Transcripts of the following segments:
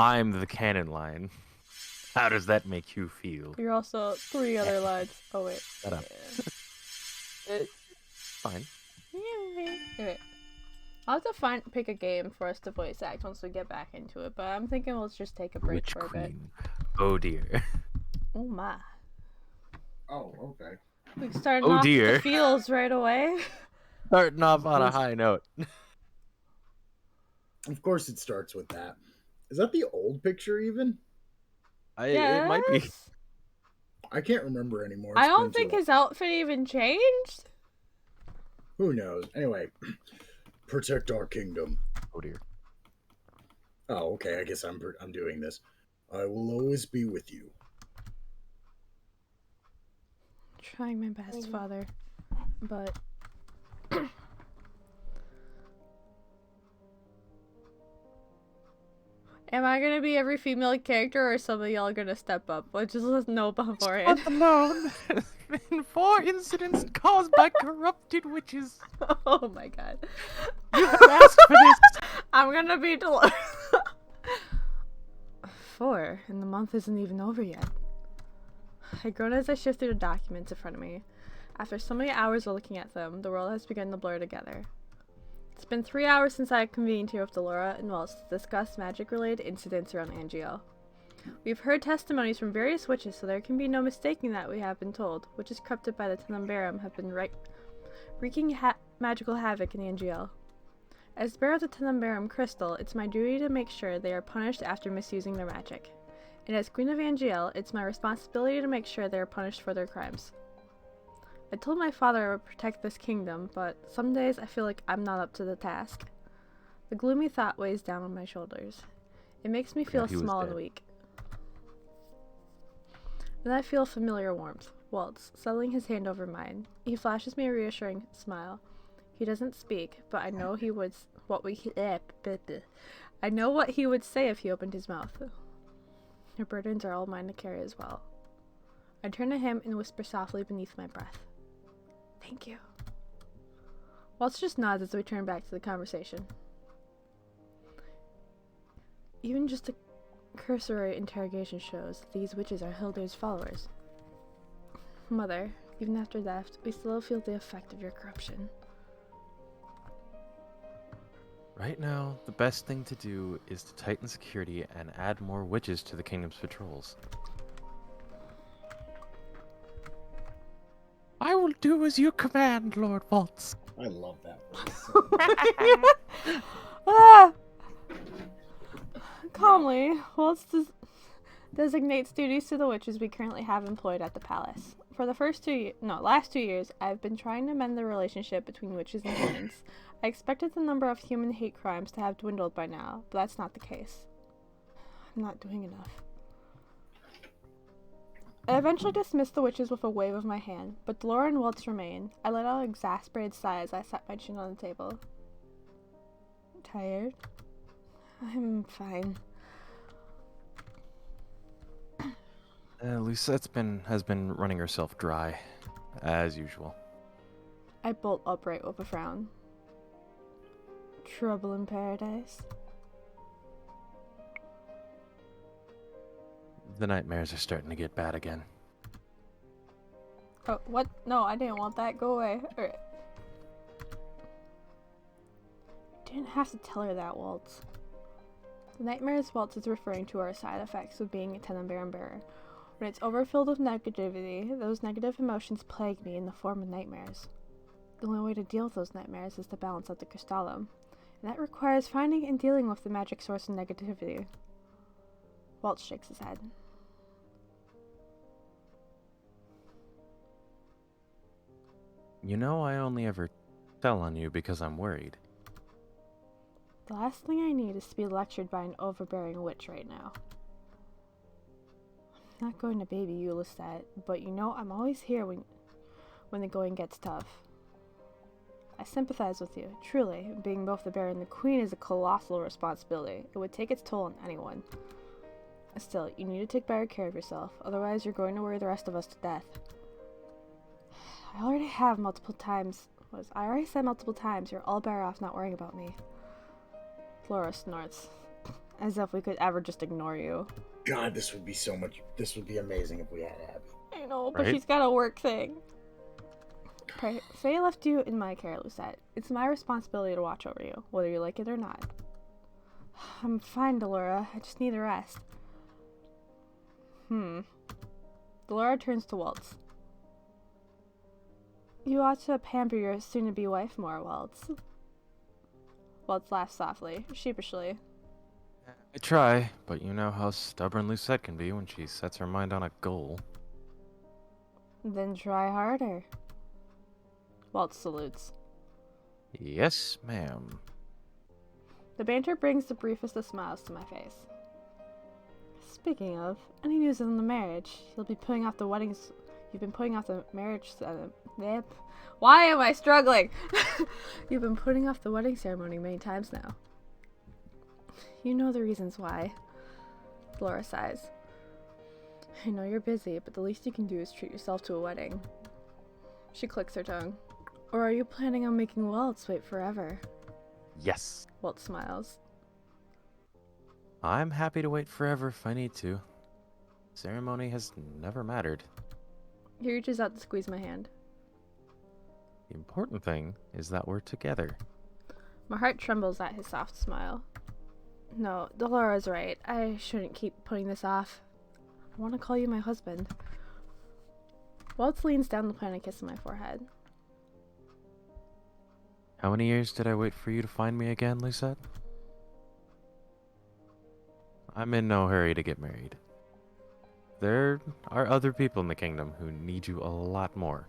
I'm the canon line. How does that make you feel? You're also 3 other lines. Oh, wait. Shut up. Fine. Okay. I'll have to pick a game for us to voice act once we get back into it, but I'm thinking let's just take a break Witch for a bit. Queen. Oh dear. Oh my. Oh, okay. We started Oh off with dear. the feels right away. Starting off on a high note. Of course it starts with that. Is that the old picture even? It might be. Yes. I can't remember anymore. I It's don't been too think long. his outfit even changed. Who knows? Anyway, protect our kingdom. Oh dear. Oh, okay. I guess I'm doing this. I will always be with you. Trying my best, Father. But am I gonna be every female character, or some of y'all gonna step up? Let's just let us know beforehand. alone in 4 incidents caused by corrupted witches. Oh my god. You have asked for this. I'm gonna be Dolores. 4, and the month isn't even over yet. I groan as I shift through the documents in front of me. After so many hours of looking at them, the world has begun to blur together. It's been 3 hours since I convened here with Delora and Waltz to discuss magic-related incidents around Angiel. We've heard testimonies from various witches, so there can be no mistaking that we have been told. Witches corrupted by the Tenumberum have been wreaking magical havoc in Angiel. As bearer of the Tenumberum crystal, it's my duty to make sure they are punished after misusing their magic. And as Queen of Angiel, it's my responsibility to make sure they are punished for their crimes. I told my father I would protect this kingdom, but some days I feel like I'm not up to the task. The gloomy thought weighs down on my shoulders. It makes me feel small and weak. Then I feel a familiar warmth. Waltz, settling his hand over mine. He flashes me a reassuring smile. He doesn't speak, but I know he would I know what he would say if he opened his mouth. Your burdens are all mine to carry as well. I turn to him and whisper softly beneath my breath. Thank you. Waltz just nods as we turn back to the conversation. Even just a cursory interrogation shows that these witches are Hilder's followers. Mother, even after death, we still feel the effect of your corruption. Right now, the best thing to do is to tighten security and add more witches to the kingdom's patrols. I will do as you command, Lord Waltz. I love that voice. Ah! Calmly, Waltz designates duties to the witches we currently have employed at the palace. For the last 2 years, I've been trying to mend the relationship between witches and humans. I expected the number of human hate crimes to have dwindled by now, but that's not the case. I'm not doing enough. I eventually dismissed the witches with a wave of my hand, but Delora and Waltz remain. I let out an exasperated sigh as I sat my chin on the table. Tired? I'm fine. Lucette has been running herself dry, as usual. I bolt upright with a frown. Trouble in paradise? The nightmares are starting to get bad again. Oh, what? No, I didn't want that. Go away. Alright. Didn't have to tell her that, Waltz. The nightmares Waltz is referring to are side effects of being a Tenumberum bearer. When it's overfilled with negativity, those negative emotions plague me in the form of nightmares. The only way to deal with those nightmares is to balance out the crystallum, and that requires finding and dealing with the magic source of negativity. Waltz shakes his head. You know, I only ever tell on you because I'm worried. The last thing I need is to be lectured by an overbearing witch right now. I'm not going to baby you, Lestat, but you know I'm always here when the going gets tough. I sympathize with you, truly. Being both the bear and the queen is a colossal responsibility. It would take its toll on anyone. Still, you need to take better care of yourself, otherwise you're going to worry the rest of us to death. I already said multiple times, you're all better off not worrying about me. Flora snorts. As if we could ever just ignore you. God, this would be amazing if we had Abby. I know, but Right? she's got a work thing. Faye left you in my care, Lucette. It's my responsibility to watch over you, whether you like it or not. I'm fine, Delora. I just need a rest. Delora turns to Waltz. You ought to pamper your soon-to-be wife more, Waltz. Waltz laughs softly, sheepishly. I try, but you know how stubborn Lucette can be when she sets her mind on a goal. Then try harder. Waltz salutes. Yes, ma'am. The banter brings the briefest of smiles to my face. Speaking of, any news on the marriage? You've been putting off the marriage. Why am I struggling? You've been putting off the wedding ceremony many times now. You know the reasons why. Laura sighs. I know you're busy, but the least you can do is treat yourself to a wedding. She clicks her tongue. Or are you planning on making Waltz wait forever? Yes. Waltz smiles. I'm happy to wait forever if I need to. Ceremony has never mattered. He reaches out to squeeze my hand. The important thing is that we're together. My heart trembles at his soft smile. No, Delora's right. I shouldn't keep putting this off. I want to call you my husband. Waltz leans down to plant a kiss on my forehead. How many years did I wait for you to find me again, Lucette? I'm in no hurry to get married. There are other people in the kingdom who need you a lot more.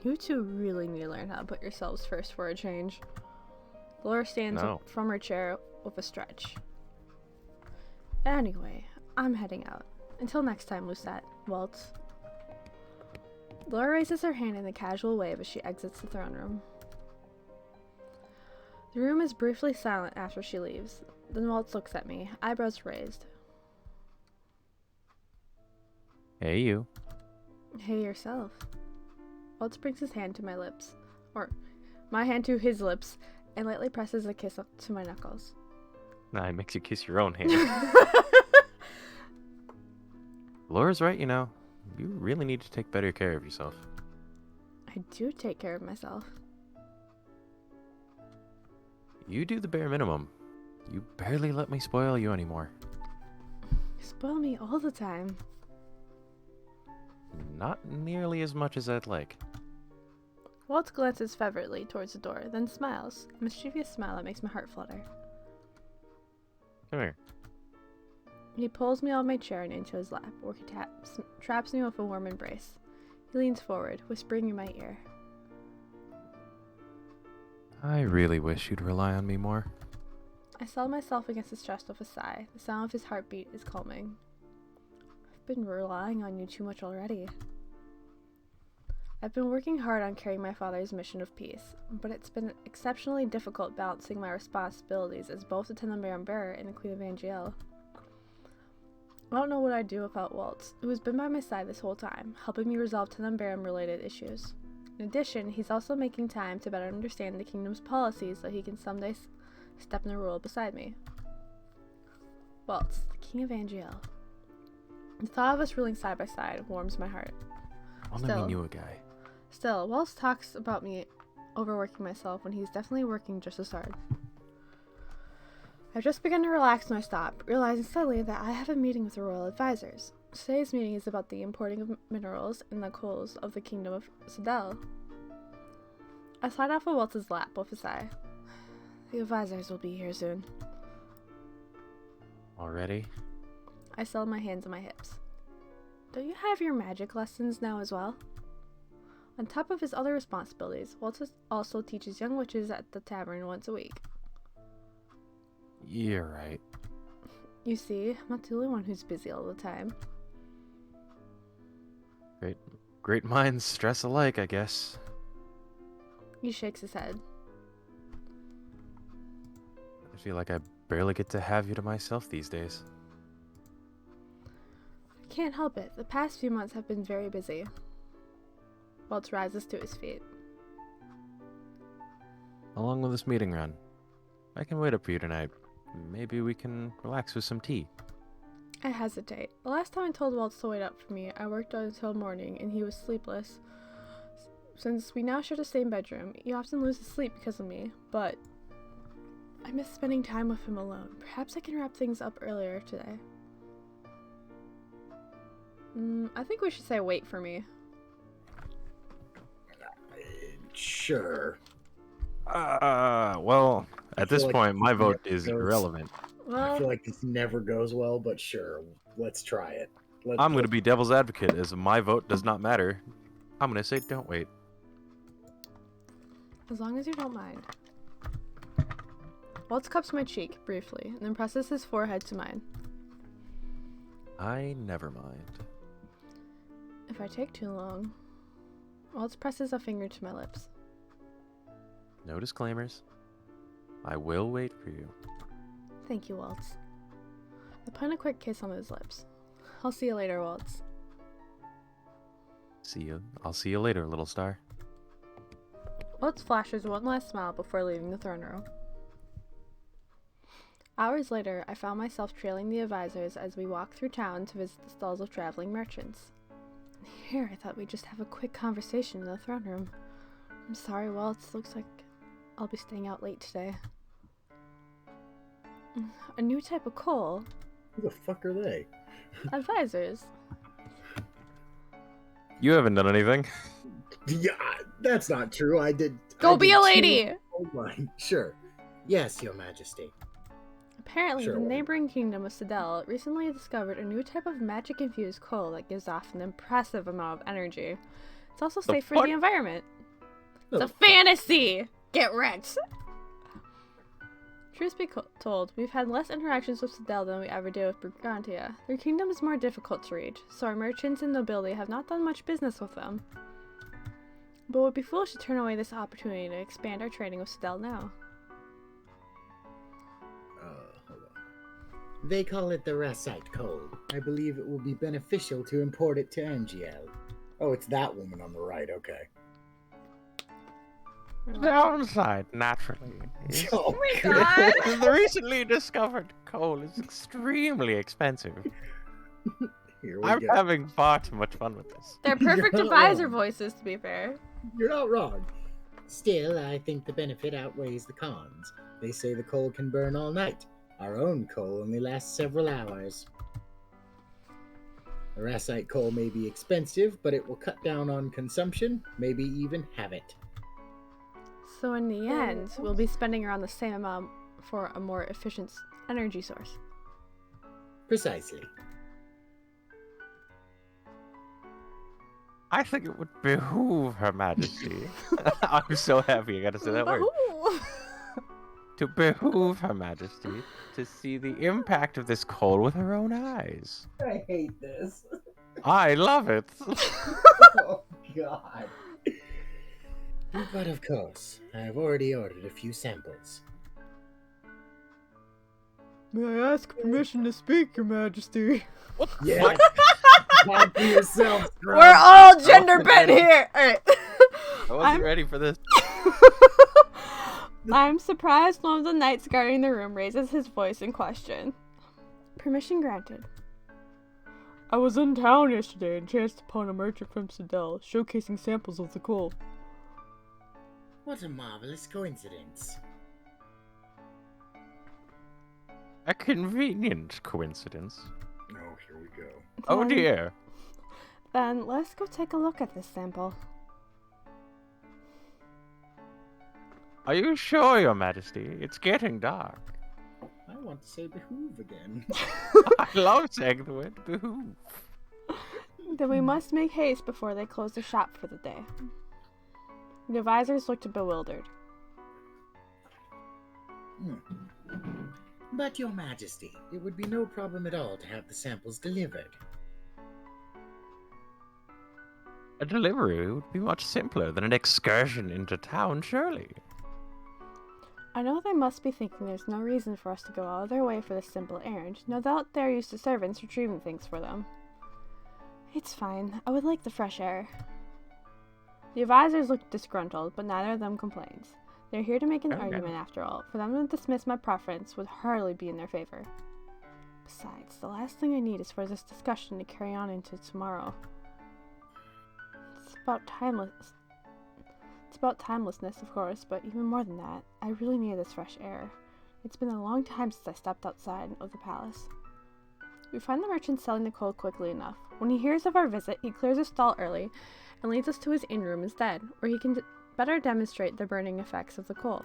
You two really need to learn how to put yourselves first for a change. Laura stands No. from her chair with a stretch. Anyway, I'm heading out. Until next time, Lucette. Waltz. Laura raises her hand in a casual wave as she exits the throne room. The room is briefly silent after she leaves. Then Waltz looks at me, eyebrows raised. Hey, you. Hey, yourself. Waltz brings his hand to my lips, or my hand to his lips, and lightly presses a kiss up to my knuckles. Nah, it makes you kiss your own hand. Laura's right, you know. You really need to take better care of yourself. I do take care of myself. You do the bare minimum. You barely let me spoil you anymore. You spoil me all the time. Not nearly as much as I'd like. Waltz glances fervently towards the door, then smiles, a mischievous smile that makes my heart flutter. Come here. He pulls me off my chair and into his lap, where he traps me with a warm embrace. He leans forward, whispering in my ear. I really wish you'd rely on me more. I settle myself against his chest with a sigh. The sound of his heartbeat is calming. I've been relying on you too much already. I've been working hard on carrying my father's mission of peace, but it's been exceptionally difficult balancing my responsibilities as both the Tenenbaum bearer and the Queen of Angiel. I don't know what I'd do without Waltz, who has been by my side this whole time, helping me resolve Tenenbaum-related issues. In addition, he's also making time to better understand the kingdom's policies so he can someday step in the role beside me. Waltz, the King of Angiel. The thought of us ruling side by side warms my heart. Only we knew a guy. Still, Waltz talks about me overworking myself when he's definitely working just as hard. I've just begun to relax when I stop, realizing suddenly that I have a meeting with the royal advisors. Today's meeting is about the importing of minerals and the coals of the kingdom of Cinderella. I slide off of Waltz's lap with a sigh. The advisors will be here soon. Already? I settle my hands on my hips. Don't you have your magic lessons now as well? On top of his other responsibilities, Waltz also teaches young witches at the tavern once a week. You're right. You see, I'm not the only one who's busy all the time. Great minds stress alike, I guess. He shakes his head. I feel like I barely get to have you to myself these days. I can't help it. The past few months have been very busy. Waltz rises to his feet. How long will this meeting run? I can wait up for you tonight. Maybe we can relax with some tea. I hesitate. The last time I told Waltz to wait up for me, I worked until morning and he was sleepless. Since we now share the same bedroom, he often loses sleep because of me, but I miss spending time with him alone. Perhaps I can wrap things up earlier today. I think we should say wait for me. Sure. Well, at this like point, my this vote never is goes- irrelevant. I Well, feel like this never goes well, but sure. Let's try it. I'm going to be devil's advocate, as my vote does not matter. I'm going to say don't wait. as long as you don't mind. Waltz cups my cheek briefly and then presses his forehead to mine. I never mind. If I take too long, Waltz presses a finger to my lips. No disclaimers. I will wait for you. Thank you, Waltz. I put a quick kiss on his lips. I'll see you later, Waltz. See you. I'll see you later, little star. Waltz flashes one last smile before leaving the throne room. Hours later, I found myself trailing the advisors as we walked through town to visit the stalls of traveling merchants. Here, I thought we'd just have a quick conversation in the throne room. I'm sorry, Waltz. Looks like I'll be staying out late today. A new type of coal? Who the fuck are they? Advisors. You haven't done anything. Yeah, that's not true. I did. Go I be did a two lady! gold mine. Sure. Yes, Your Majesty. Apparently, Sure, the well- neighboring kingdom of Cinderella recently discovered a new type of magic-infused coal that gives off an impressive amount of energy. It's also The safe for fuck? the environment. No, It's a fantasy! Get rich! Truth be told, we've had less interactions with Cinderella than we ever did with Brigantia. Their kingdom is more difficult to reach, so our merchants and nobility have not done much business with them. But it would be foolish to turn away this opportunity to expand our trading with Cinderella now. hold on. They call it the Rasite coal. I believe it will be beneficial to import it to Angiel. Oh, it's that woman on the right. Okay. Downside, naturally. is Oh my god! the recently discovered coal is extremely expensive. Here we I'm go. having far too much fun with this. They're perfect You're not advisor wrong. voices, to be fair. You're not wrong. Still, I think the benefit outweighs the cons. They say the coal can burn all night. Our own coal only lasts several hours. The Rasite coal may be expensive, but it will cut down on consumption, maybe even have it. So in the end, we'll be spending around the same amount for a more efficient energy source. Precisely. I think it would behoove Her Majesty. I'm so happy I got to say that word. Woohoo! To behoove Her Majesty to see the impact of this coal with her own eyes. I hate this. I love it. Oh, God. But of course, I have already ordered a few samples. May I ask permission to speak, Your Majesty? Yeah. Talk for yourself, Scrub. We're all gender bent here! Alright. I wasn't ready for this. I'm surprised one of the knights guarding the room raises his voice in question. Permission granted. I was in town yesterday and chanced upon a merchant from Cinderella showcasing samples of the coal. What a marvelous coincidence. A convenient coincidence. Oh, here we go. Oh Then- dear. Then let's go take a look at this sample. Are you sure, Your Majesty? It's getting dark. I want to say behoove again. I love saying the word behoove. Then we must make haste before they close the shop for the day. The advisors looked bewildered. But, Your Majesty, it would be no problem at all to have the samples delivered. A delivery would be much simpler than an excursion into town, surely. I know they must be thinking there's no reason for us to go out of their way for this simple errand. No doubt they're used to servants retrieving things for them. It's fine. I would like the fresh air. The advisors looked disgruntled, but neither of them complains. They're here to make an Okay. argument after all. For them to dismiss my preference would hardly be in their favor. Besides, the last thing I need is for this discussion to carry on into tomorrow. It's about timelessness, of course, but even more than that, I really need this fresh air. It's been a long time since I stepped outside of the palace. We find the merchant selling the coal quickly enough. When he hears of our visit, he clears his stall early and leads us to his inn room instead, where he can better demonstrate the burning effects of the coal.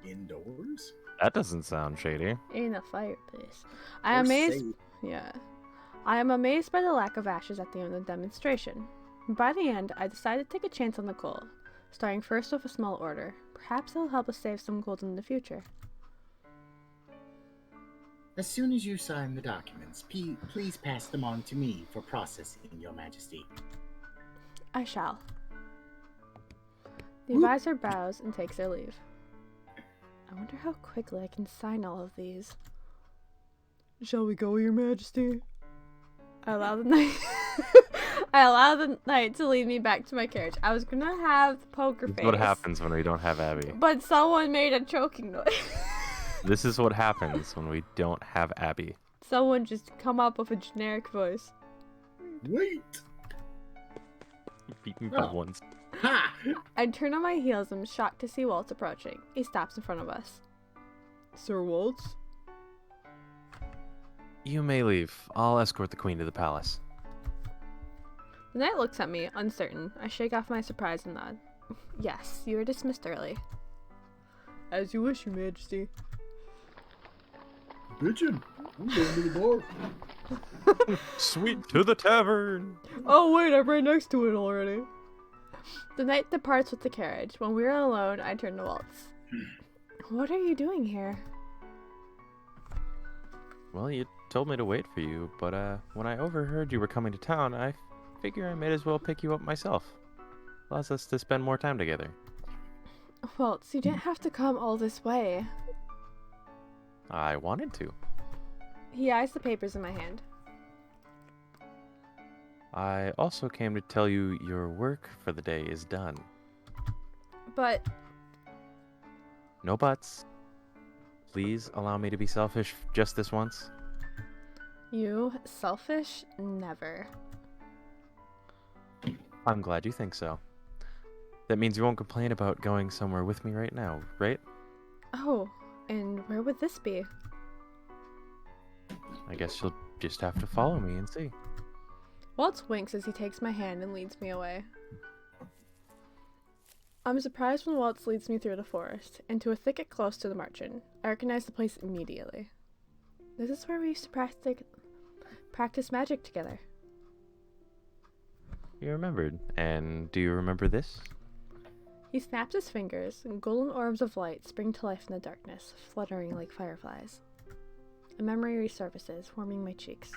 Indoors? That doesn't sound shady. In a fireplace. Or safe. I am amazed by the lack of ashes at the end of the demonstration. By the end, I decided to take a chance on the coal, starting first with a small order. Perhaps it'll help us save some gold in the future. As soon as you sign the documents, please pass them on to me for processing, Your Majesty. I shall. The advisor bows and takes their leave. I wonder how quickly I can sign all of these. Shall we go, Your Majesty? I allow the knight to lead me back to my carriage. I was gonna have the poker face. What happens when we don't have Abby? But someone made a choking noise. This is what happens when we don't have Abby. Someone just come up with a generic voice. Wait! You beat me by once. Ha! I turn on my heels and am shocked to see Waltz approaching. He stops in front of us. Sir Waltz? You may leave. I'll escort the queen to the palace. The knight looks at me, uncertain. I shake off my surprise and nod. Yes, you were dismissed early. As you wish, Your Majesty. Bitchin', I'm going to the bar. Sweet to the tavern! Oh wait, I'm right next to it already. The knight departs with the carriage. When we are alone, I turn to Waltz. What are you doing here? Well, you told me to wait for you, but when I overheard you were coming to town, I figure I may as well pick you up myself. Allows us to spend more time together. Waltz, you didn't have to come all this way. I wanted to. He eyes the papers in my hand. I also came to tell you your work for the day is done. But No buts. Please allow me to be selfish just this once. you, selfish? Never. I'm glad you think so. That means you won't complain about going somewhere with me right now, right? Oh, and where would this be? I guess you'll just have to follow me and see. Waltz winks as he takes my hand and leads me away. I'm surprised when Waltz leads me through the forest, into a thicket close to the merchant. I recognize the place immediately. This is where we used to practice magic together. You remembered. And do you remember this? He snaps his fingers, and golden orbs of light spring to life in the darkness, fluttering like fireflies. A memory resurfaces, warming my cheeks.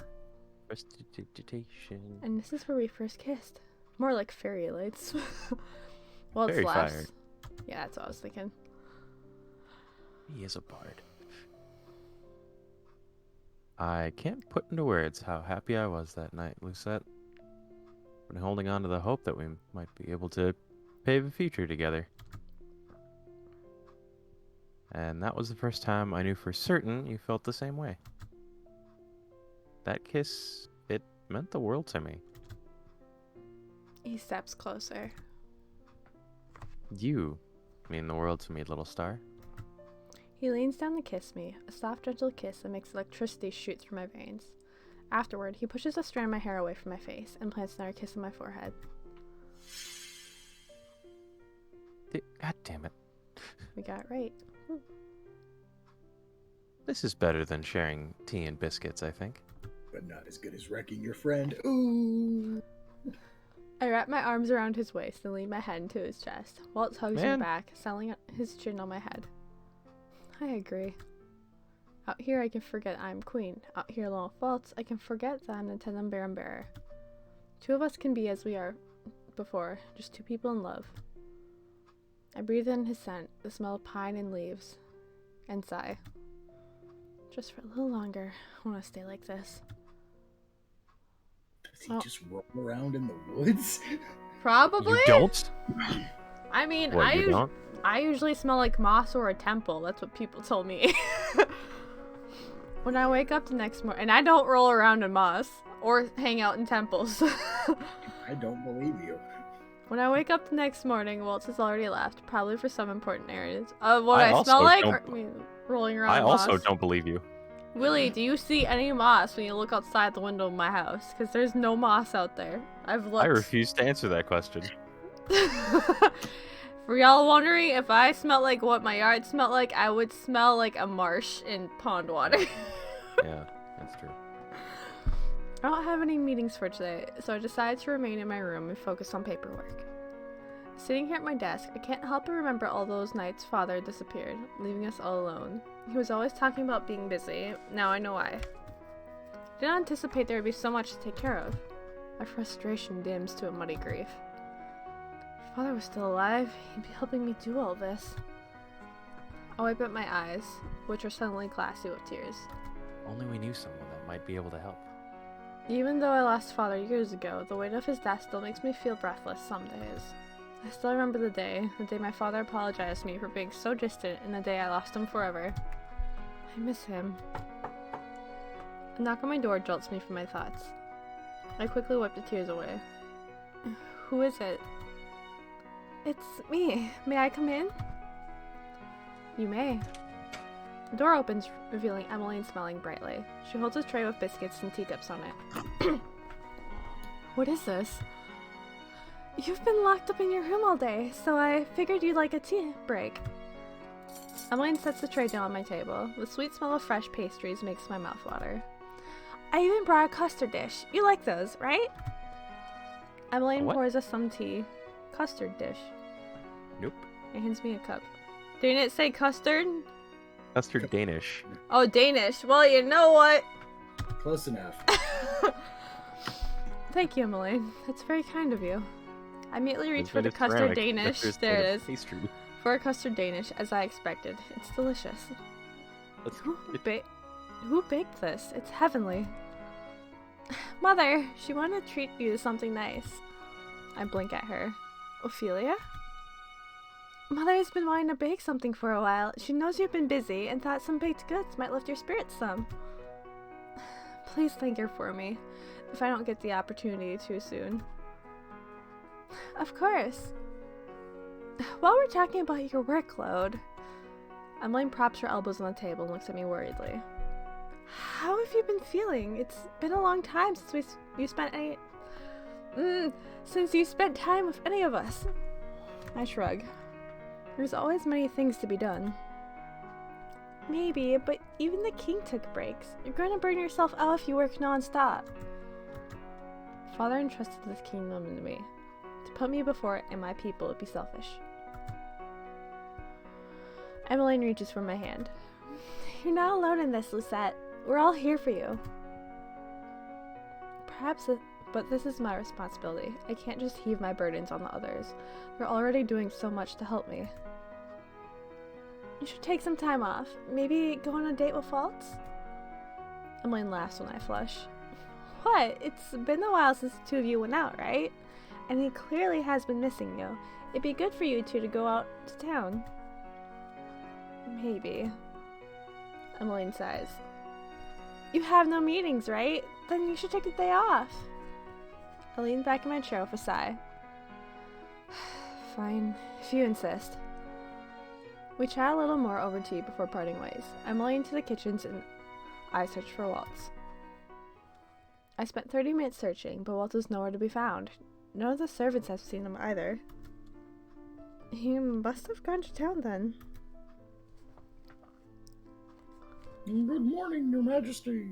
Prestidigitation. And this is where we first kissed. More like fairy lights. Waltz Fairy laughs. fire. Yeah, that's what I was thinking. He is a bard. I can't put into words how happy I was that night, Lucette. Been holding on to the hope that we might be able to pave a future together. And that was the first time I knew for certain you felt the same way. That kiss, it meant the world to me. He steps closer. You mean the world to me, little star. He leans down to kiss me, a soft, gentle kiss that makes electricity shoot through my veins. Afterward, he pushes a strand of my hair away from my face and plants another kiss on my forehead. God damn it. We got it right. This is better than sharing tea and biscuits, I think. But not as good as wrecking your friend. Ooh. I wrap my arms around his waist and lean my head into his chest. Waltz hugs me back, settling his chin on my head. I agree. Out here I can forget I'm queen. Out here alone with Waltz, I can forget that I'm the Tenem Baron Bearer. Two of us can be as we are before, just two people in love. I breathe in his scent, the smell of pine and leaves, and sigh. Just for a little longer, I want to stay like this. Does he just roll around in the woods? Probably? You don't? I mean, What, you don't? I usually smell like moss or a temple. That's what people told me. When I wake up the next morning, and I don't roll around in moss or hang out in temples. I don't believe you. When I wake up the next morning, Waltz has already left, probably for some important errand. What I I also smell like? don't- Or, I mean, rolling around I in also moss. don't believe you. Willie, do you see any moss when you look outside the window of my house? Because there's no moss out there. I've looked. I refuse to answer that question. For y'all wondering, if I smelled like what my yard smelled like, I would smell like a marsh in pond water. Yeah, that's true. I don't have any meetings for today, so I decided to remain in my room and focus on paperwork. Sitting here at my desk, I can't help but remember all those nights Father disappeared, leaving us all alone. He was always talking about being busy. Now I know why. I didn't anticipate there would be so much to take care of. My frustration dims to a muddy grief. If Father was still alive, he'd be helping me do all this. I wipe at my eyes, which are suddenly glassy with tears. Only we knew someone that might be able to help. Even though I lost Father years ago, the weight of his death still makes me feel breathless some days. I still remember the day my father apologized to me for being so distant, and the day I lost him forever. I miss him. A knock on my door jolts me from my thoughts. I quickly wipe the tears away. Who is it? It's me. May I come in? You may. The door opens, revealing Emmeline smiling brightly. She holds a tray with biscuits and teacups on it. What is this? You've been locked up in your room all day, so I figured you'd like a tea break. Emmeline sets the tray down on my table. The sweet smell of fresh pastries makes my mouth water. I even brought a custard dish. You like those, right? Emmeline What? pours us some tea. Custard dish. Nope. And hands me a cup. Didn't it say custard? Custard Danish. Oh, Danish. Well, you know what? Close enough. Thank you, Emmeline. That's very kind of you. I immediately reach It's for the made of custard ceramic. Danish. That's There made it of is. Pastry. For a custard Danish, as I expected. It's delicious. That's Who baked this? It's heavenly. Mother, she wanted to treat you to something nice. I blink at her. Ophelia? Mother has been wanting to bake something for a while. She knows you've been busy and thought some baked goods might lift your spirits some. Please thank her for me, if I don't get the opportunity too soon. Of course. While we're talking about your workload, Emmeline props her elbows on the table and looks at me worriedly. How have you been feeling? It's been a long time since you spent time with any of us. I shrug. There's always many things to be done. Maybe, but even the king took breaks. You're going to burn yourself out if you work non-stop. Father entrusted this kingdom to me. To put me before it and my people would be selfish. Emmeline reaches for my hand. You're not alone in this, Lucette. We're all here for you. But this is my responsibility. I can't just heave my burdens on the others. They're already doing so much to help me. You should take some time off. Maybe go on a date with Waltz? Emmeline laughs when I flush. What? It's been a while since the two of you went out, right? And he clearly has been missing you. It'd be good for you two to go out to town. Maybe. Emmeline sighs. You have no meetings, right? Then you should take the day off. I lean back in my chair with a sigh. Fine, if you insist. We chat a little more over tea before parting ways. Emmeline to the kitchens and I search for Waltz. I spent 30 minutes searching, but Waltz is nowhere to be found. None of the servants have seen him either. He must have gone to town then. Good morning, Your Majesty.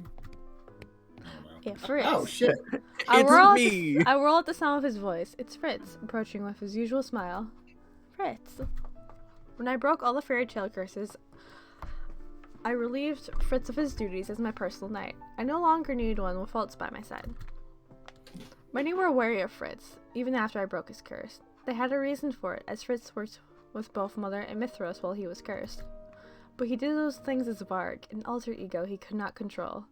Yeah, Fritz. Oh, shit. I me! I whirl at the sound of his voice. It's Fritz, approaching with his usual smile. Fritz. When I broke all the fairy tale curses, I relieved Fritz of his duties as my personal knight. I no longer needed one with Waltz by my side. Many were wary of Fritz, even after I broke his curse. They had a reason for it, as Fritz worked with both Mother and Mithros while he was cursed. But he did those things as Varg, an alter ego he could not control.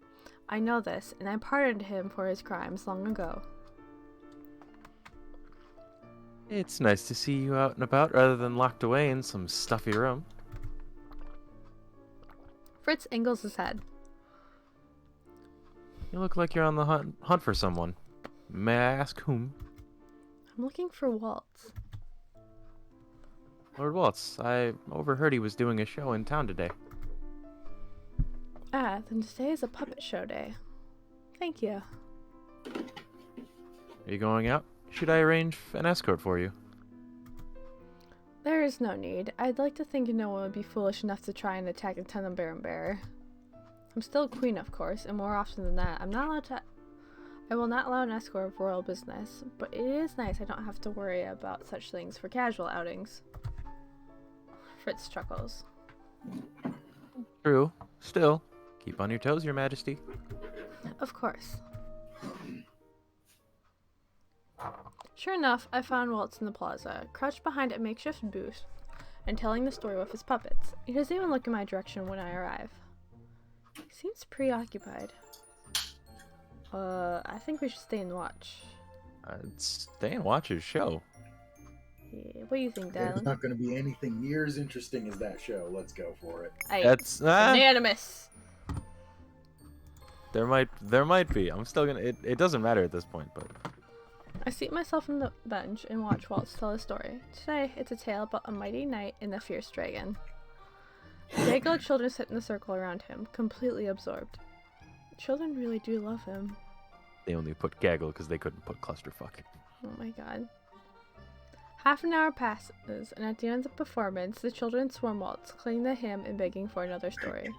I know this, and I pardoned him for his crimes long ago. It's nice to see you out and about rather than locked away in some stuffy room. Fritz angles his head. You look like you're on the hunt for someone. May I ask whom? I'm looking for Waltz. Lord Waltz. I overheard he was doing a show in town today. Ah, then today is a puppet show day. Thank you. Are you going out? Should I arrange an escort for you? There is no need. I'd like to think no one would be foolish enough to try and attack a Tenenbaum bearer. I'm still queen, of course, and more often than that, I will not allow an escort of royal business, but it is nice I don't have to worry about such things for casual outings. Fritz chuckles. True. Still, keep on your toes, your majesty. Of course. Sure enough, I found Waltz in the plaza, crouched behind a makeshift booth, and telling the story with his puppets. He doesn't even look in my direction when I arrive. He seems preoccupied. I think we should stay and watch. Stay and watch his show. Yeah, what do you think, There's darling? not going to be anything near as interesting as that show. Let's go for it. That's Unanimous. there might be. I'm still gonna. It doesn't matter at this point, but I seat myself on the bench and watch Waltz tell a story. Today, it's a tale about a mighty knight and the fierce dragon. Dago children sit in a circle around him, completely absorbed. Children really do love him. they only put gaggle because they couldn't put clusterfuck. Oh my god. Half an hour passes, and at the end of the performance, the children swarm Waltz, clinging to him and begging for another story.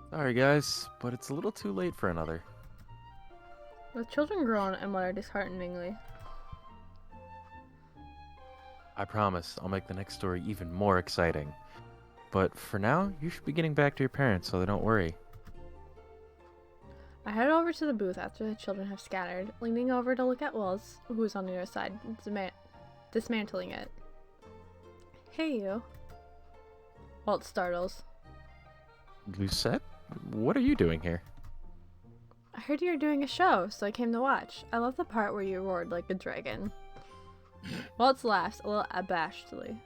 Sorry guys, but it's a little too late for another. The children groan and mutter dishearteningly. I promise I'll make the next story even more exciting. But for now, you should be getting back to your parents so they don't worry. I head over to the booth after the children have scattered, leaning over to look at Waltz, who is on the other side, dismantling it. Hey, you. Waltz startles. Lucette? What are you doing here? I heard you were doing a show, so I came to watch. I love the part where you roared like a dragon. Waltz laughs, a little abashedly.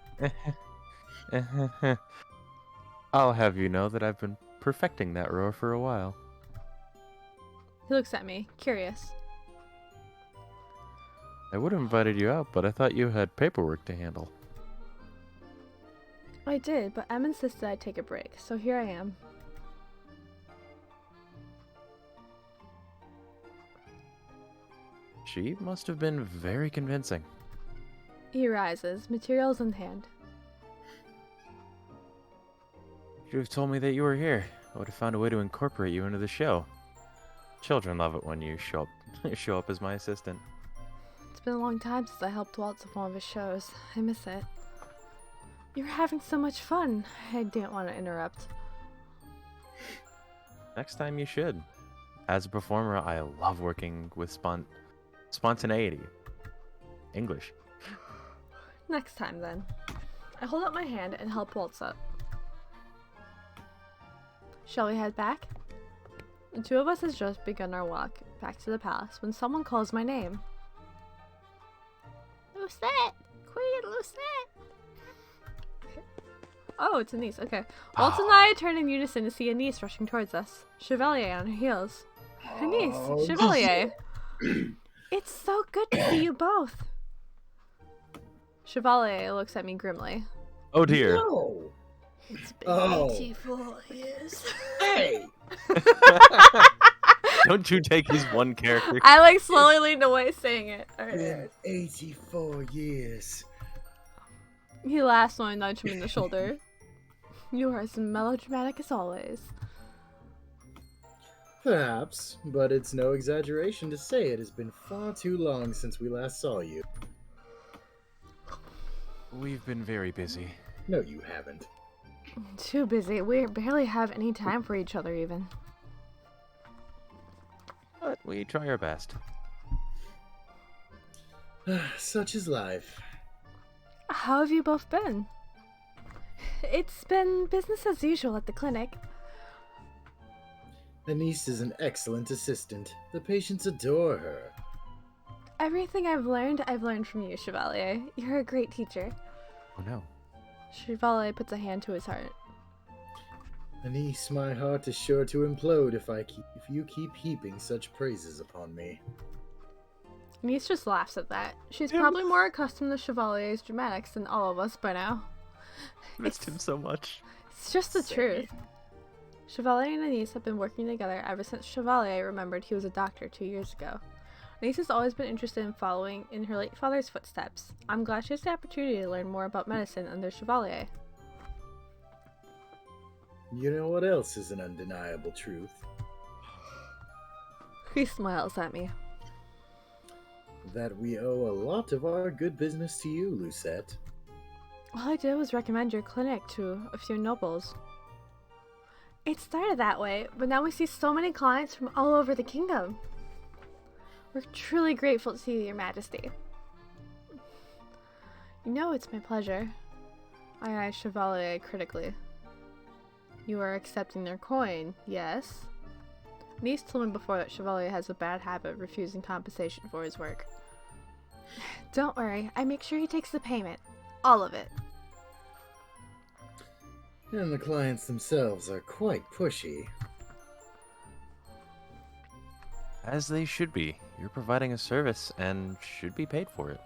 I'll have you know that I've been perfecting that roar for a while. He looks at me, curious. I would have invited you out, but I thought you had paperwork to handle. I did, but Em insisted I take a break, so here I am. She must have been very convincing. He rises, materials in hand. You should have told me that you were here. I would have found a way to incorporate you into the show. Children love it when you show up as my assistant. It's been a long time since I helped Waltz with one of his shows. I miss it. You were having so much fun. I didn't want to interrupt. Next time you should. As a performer, I love working with spontaneity. English. Next time, then. I hold up my hand and help Waltz up. Shall we head back? The two of us has just begun our walk back to the palace when someone calls my name. Lucette! Queen Lucette! Oh, it's a niece. Okay. Waltz and I turn in unison to see a niece rushing towards us. Chevalier on her heels. Her niece, Oh, Chevalier. It's so good to see you both. Chevalier looks at me grimly. Oh dear. No. It's been Oh. 84 years. Hey. Don't you take his one character. I like slowly leaned away saying it. Alright. Been 84 years. He laughs when I nudge him in the shoulder. You are as melodramatic as always. Perhaps, but it's no exaggeration to say it has been far too long since we last saw you. We've been very busy. No, you haven't. Too busy. We barely have any time for each other even. But we try our best. Such is life. How have you both been? It's been business as usual at the clinic. Anise is an excellent assistant. The patients adore her. Everything I've learned from you, Chevalier. You're a great teacher. Oh no. Chevalier puts a hand to his heart. Anise, my heart is sure to implode if you keep heaping such praises upon me. Anise just laughs at that. She's probably more accustomed to Chevalier's dramatics than all of us by now. Missed him so much. It's just the Same. truth. Chevalier and Anise have been working together ever since Chevalier remembered he was a doctor 2 years ago. Anise has always been interested in following in her late father's footsteps. I'm glad she has the opportunity to learn more about medicine under Chevalier. You know what else is an undeniable truth? He smiles at me. That we owe a lot of our good business to you, Lucette. All I did was recommend your clinic to a few nobles. It started that way, but now we see so many clients from all over the kingdom. We're truly grateful to you, Your Majesty. You know it's my pleasure. I eyed Chevalier critically. You are accepting their coin, yes? Niece told me before that Chevalier has a bad habit of refusing compensation for his work. Don't worry, I make sure he takes the payment. All of it. And the clients themselves are quite pushy. As they should be. You're providing a service and should be paid for it.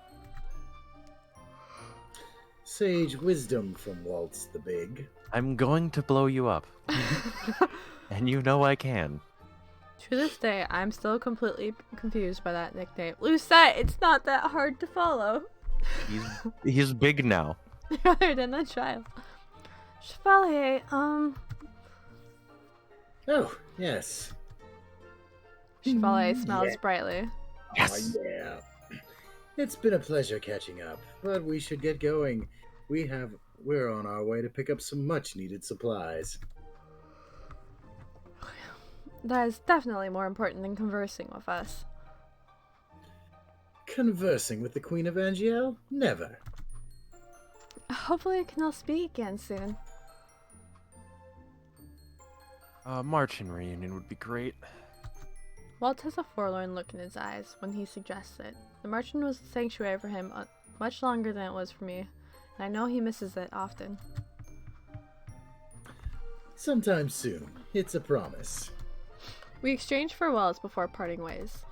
Sage wisdom from Waltz the Big. I'm going to blow you up. And you know I can. To this day, I'm still completely confused by that nickname. Lucette, it's not that hard to follow. He's big now. Other than a child. Chevalier, Oh, yes. Chevalier smiles Yeah. brightly. Yes. Oh, yeah. It's been a pleasure catching up, but we should get going. We're on our way to pick up some much-needed supplies. That is definitely more important than conversing with us. Conversing with the Queen of Angiel? Never. Hopefully, we can all speak again soon. Marching reunion would be great. Walt has a forlorn look in his eyes when he suggests it. The marching was a sanctuary for him much longer than it was for me, and I know he misses it often. Sometime soon. It's a promise. We exchange farewells before parting ways.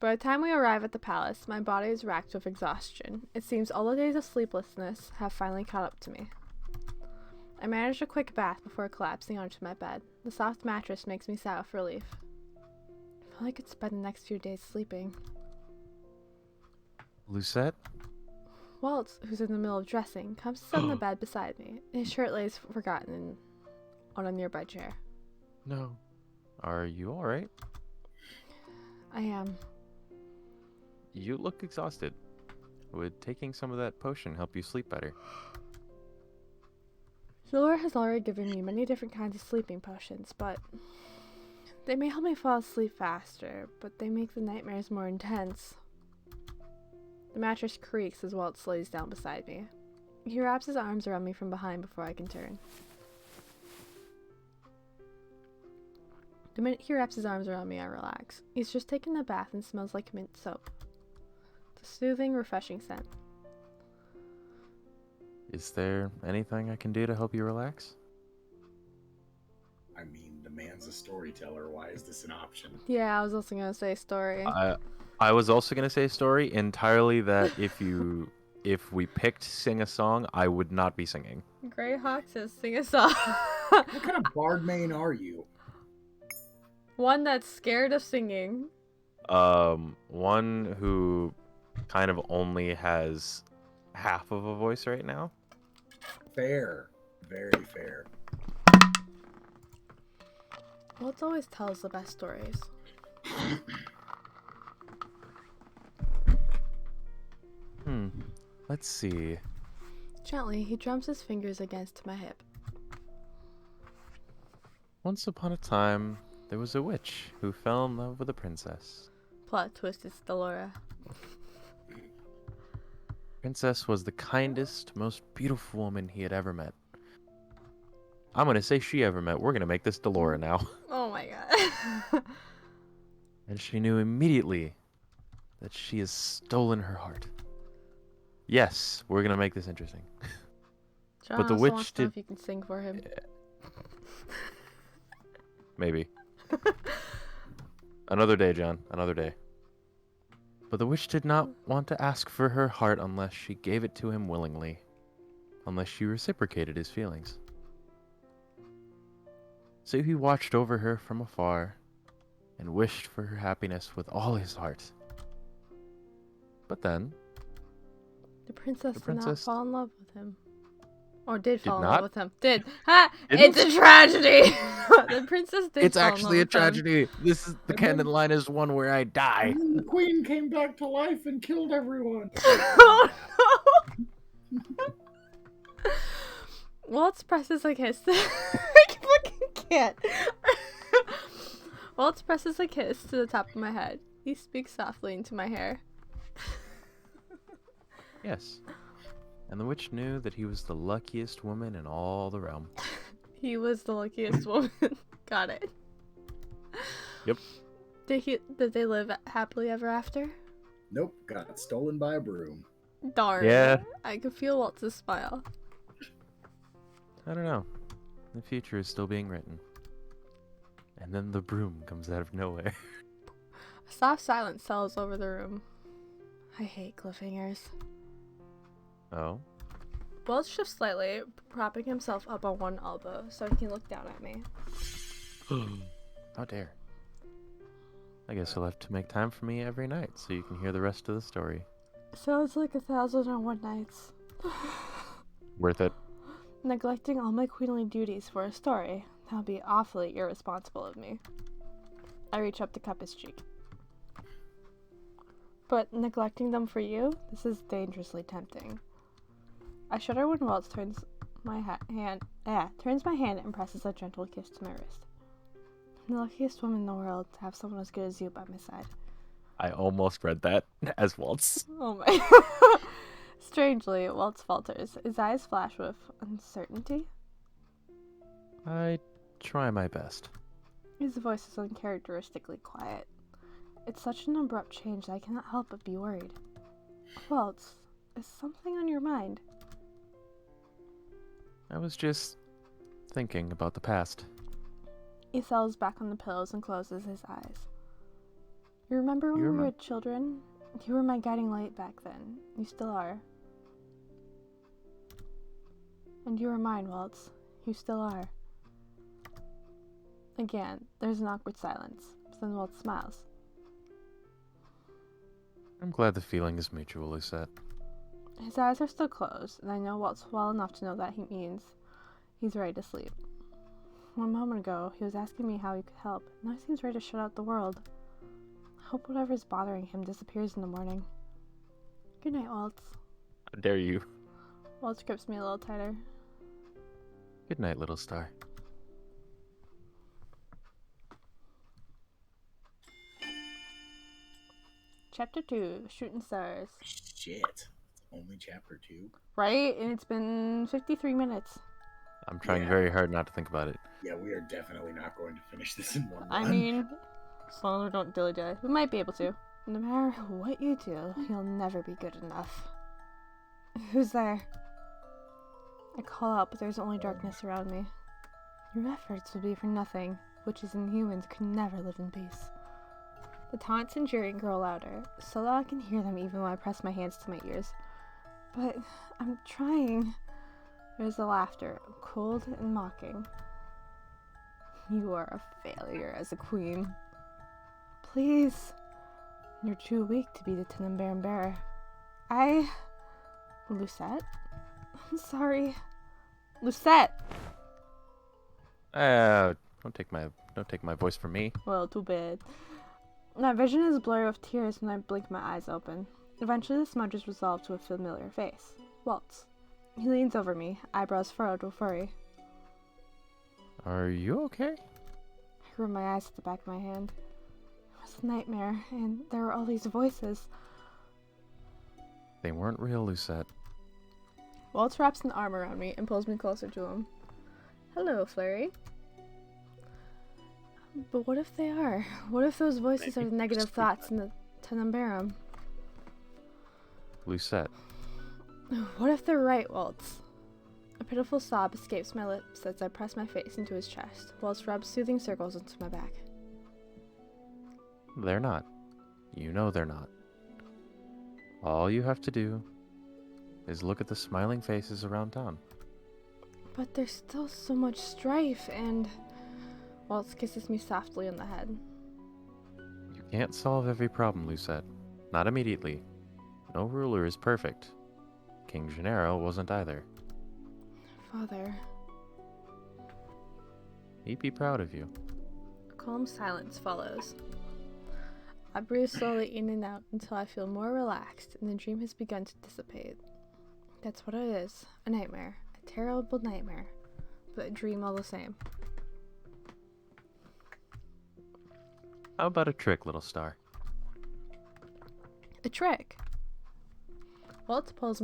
By the time we arrive at the palace, my body is racked with exhaustion. It seems all the days of sleeplessness have finally caught up to me. I manage a quick bath before collapsing onto my bed. The soft mattress makes me sigh with relief. I feel like I could spend the next few days sleeping. Lucette? Waltz, who's in the middle of dressing, comes to sit on the bed beside me. His shirt lays forgotten on a nearby chair. No. Are you alright? I am. You look exhausted. Would taking some of that potion help you sleep better? Laura has already given me many different kinds of sleeping potions, but they may help me fall asleep faster, but they make the nightmares more intense. The mattress creaks as Walt lays down beside me. He wraps his arms around me from behind before I can turn. The minute he wraps his arms around me, I relax. He's just taken a bath and smells like mint soap. It's a soothing, refreshing scent. Is there anything I can do to help you relax? I mean, the man's a storyteller. Why is this an option? Yeah, I was also gonna say story. I was also gonna say story entirely that if we picked sing a song, I would not be singing. Greyhawk says sing a song. What kind of bard main are you? One that's scared of singing. One who kind of only has half of a voice right now. Fair. Very fair. Walt always tells the best stories. Let's see. Gently, he drums his fingers against my hip. Once upon a time, there was a witch who fell in love with a princess. Plot twist, it's Delora. Princess was the kindest, most beautiful woman he had ever met. I'm gonna say she ever met. We're gonna make this Delora now. Oh my god. And she knew immediately that she has stolen her heart. Yes, we're gonna make this interesting. John But the also wants witch to know did if you can sing for him. maybe. Another day, John. Another day. But the witch did not want to ask for her heart unless she gave it to him willingly. Unless she reciprocated his feelings. So he watched over her from afar and wished for her happiness with all his heart. But then, The princess the did not princess fall in love with him. Or did fall in not? love with him. Did. Ha! Didn't? It's a tragedy! The princess did It's fall actually a in love with him. tragedy. This is the And canon then- line is one where I die. And then the queen came back to life and killed everyone. Oh no! Waltz presses a kiss. I fucking can't. Waltz presses a kiss to the top of my head. He speaks softly into my hair. Yes. And the witch knew that he was the luckiest woman in all the realm. He was the luckiest woman. Got it. Yep. Did they live happily ever after? Nope, got stolen by a broom. Darn. Yeah. I could feel Waltz's smile. I don't know. The future is still being written. And then the broom comes out of nowhere. A soft silence settles over the room. I hate cliffhangers. Oh? Waltz shifts slightly, propping himself up on one elbow so he can look down at me. How dare. I guess you'll have to make time for me every night so you can hear the rest of the story. Sounds like 1,001 nights. Worth it. Neglecting all my queenly duties for a story. That would be awfully irresponsible of me. I reach up to cup his cheek. But neglecting them for you? This is dangerously tempting. I shudder when Waltz turns my hand and presses a gentle kiss to my wrist. I'm the luckiest woman in the world to have someone as good as you by my side. I almost read that as Waltz. Oh my. Strangely, Waltz falters. His eyes flash with uncertainty. I try my best. His voice is uncharacteristically quiet. It's such an abrupt change that I cannot help but be worried. Waltz, is something on your mind? I was just thinking about the past. He settles back on the pillows and closes his eyes. You remember when we were children? You were my guiding light back then. You still are. And you were mine, Waltz. You still are. Again, there's an awkward silence. Then Waltz smiles. I'm glad the feeling is mutual, Lucette. His eyes are still closed, and I know Waltz well enough to know that he means he's ready to sleep. 1 moment ago, he was asking me how he could help. Now he seems ready to shut out the world. I hope whatever's bothering him disappears in the morning. Good night, Waltz. How dare you? Waltz grips me a little tighter. Good night, little star. Chapter 2, Shooting Stars. Shit. It's only chapter 2. Right? And it's been 53 minutes. I'm trying Yeah. very hard not to think about it. Yeah, we are definitely not going to finish this in one I run. mean, as long as we don't dilly-dally. We might be able to. No matter what you do, you'll never be good enough. Who's there? I call out, but there's only darkness around me. Your efforts would be for nothing. Witches and humans could never live in peace. The taunts and jeering grow louder, so that I can hear them even when I press my hands to my ears. But I'm trying. There's the laughter, cold and mocking. You are a failure as a queen. Please. You're too weak to be the Tenenbaum bearer. Lucette? I'm sorry. Lucette! Don't take my voice from me. Well, too bad. My vision is blurry with tears when I blink my eyes open. Eventually the smudge is resolved to a familiar face. Waltz. He leans over me, eyebrows furrowed with worry. Are you okay? I rub my eyes at the back of my hand. It was a nightmare, and there were all these voices. They weren't real, Lucette. Waltz wraps an arm around me and pulls me closer to him. Hello, Flurry. But what if they are? What if those voices are the negative thoughts in the Tenenbaum? Lucette, What if they're right, Waltz? A pitiful sob escapes my lips as I press my face into his chest, Waltz rubs soothing circles into my back. they're not. You know they're not. All you have to do is look at the smiling faces around town. But there's still so much strife, and Waltz kisses me softly on the head. You can't solve every problem, Lucette. Not immediately. No ruler is perfect. King Gennaro wasn't either. Father. He'd be proud of you. A calm silence follows. I breathe slowly in and out until I feel more relaxed and the dream has begun to dissipate. That's what it is. A nightmare. A terrible nightmare. But a dream all the same. How about a trick, little star? A trick. Waltz pulls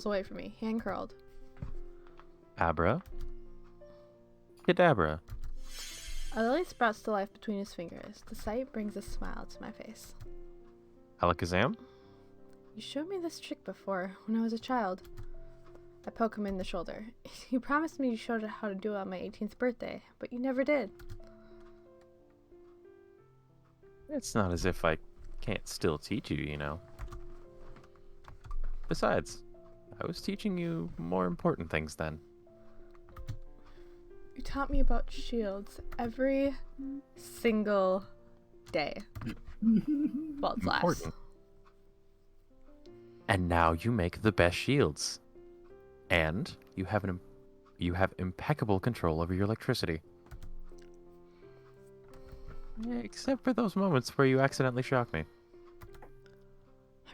away from me, hand curled. Abra? Cadabra. A lily sprouts to life between his fingers. The sight brings a smile to my face. Alakazam? You showed me this trick before, when I was a child. I poke him in the shoulder. You promised me you showed it how to do it on my 18th birthday, but you never did. It's not as if I can't still teach you, you know. Besides, I was teaching you more important things then. You taught me about shields every single day. Waltz laughs. Important. And now you make the best shields. And you have impeccable control over your electricity. Yeah, except for those moments where you accidentally shock me.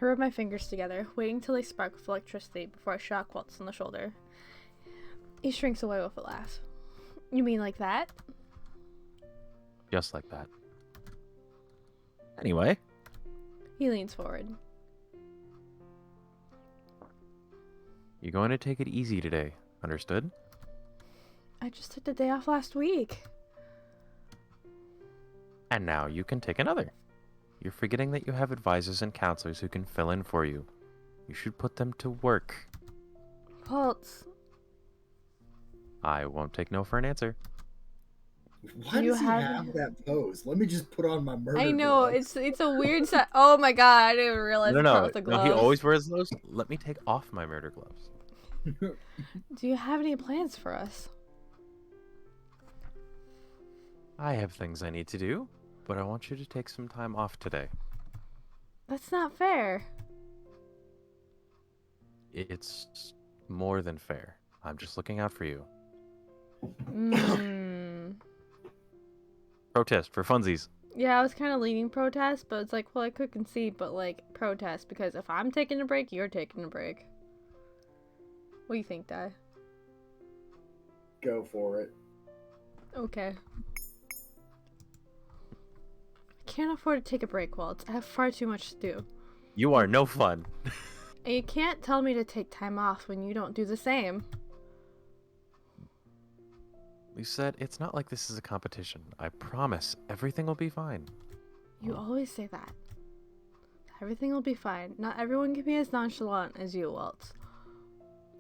I rub my fingers together, waiting till they spark with electricity before I shock Waltz on the shoulder. He shrinks away with a laugh. You mean like that? Just like that. Anyway, He leans forward. you're going to take it easy today. Understood? I just took the day off last week. And now you can take another. You're forgetting that you have advisors and counselors who can fill in for you. You should put them to work. Waltz. I won't take no for an answer. Why You does he have- have that pose? Let me just put on my murder I know, gloves. it's a weird set. Oh my god, I didn't realize No, it's no, not no. with the No, gloves. he always wears those. Let me take off my murder gloves. Do you have any plans for us? I have things I need to do, but I want you to take some time off today. That's not fair. It's more than fair. I'm just looking out for you. Protest for funsies. Yeah, I was kind of leaning protest, but it's like, well, I could concede, but like protest because if I'm taking a break, you're taking a break. What do you think, Di? Go for it. Okay. I can't afford to take a break, Waltz. I have far too much to do. You are no fun. And you can't tell me to take time off when you don't do the same. You said it's not like this is a competition. I promise everything will be fine. You always say that. Everything will be fine. Not everyone can be as nonchalant as you, Waltz.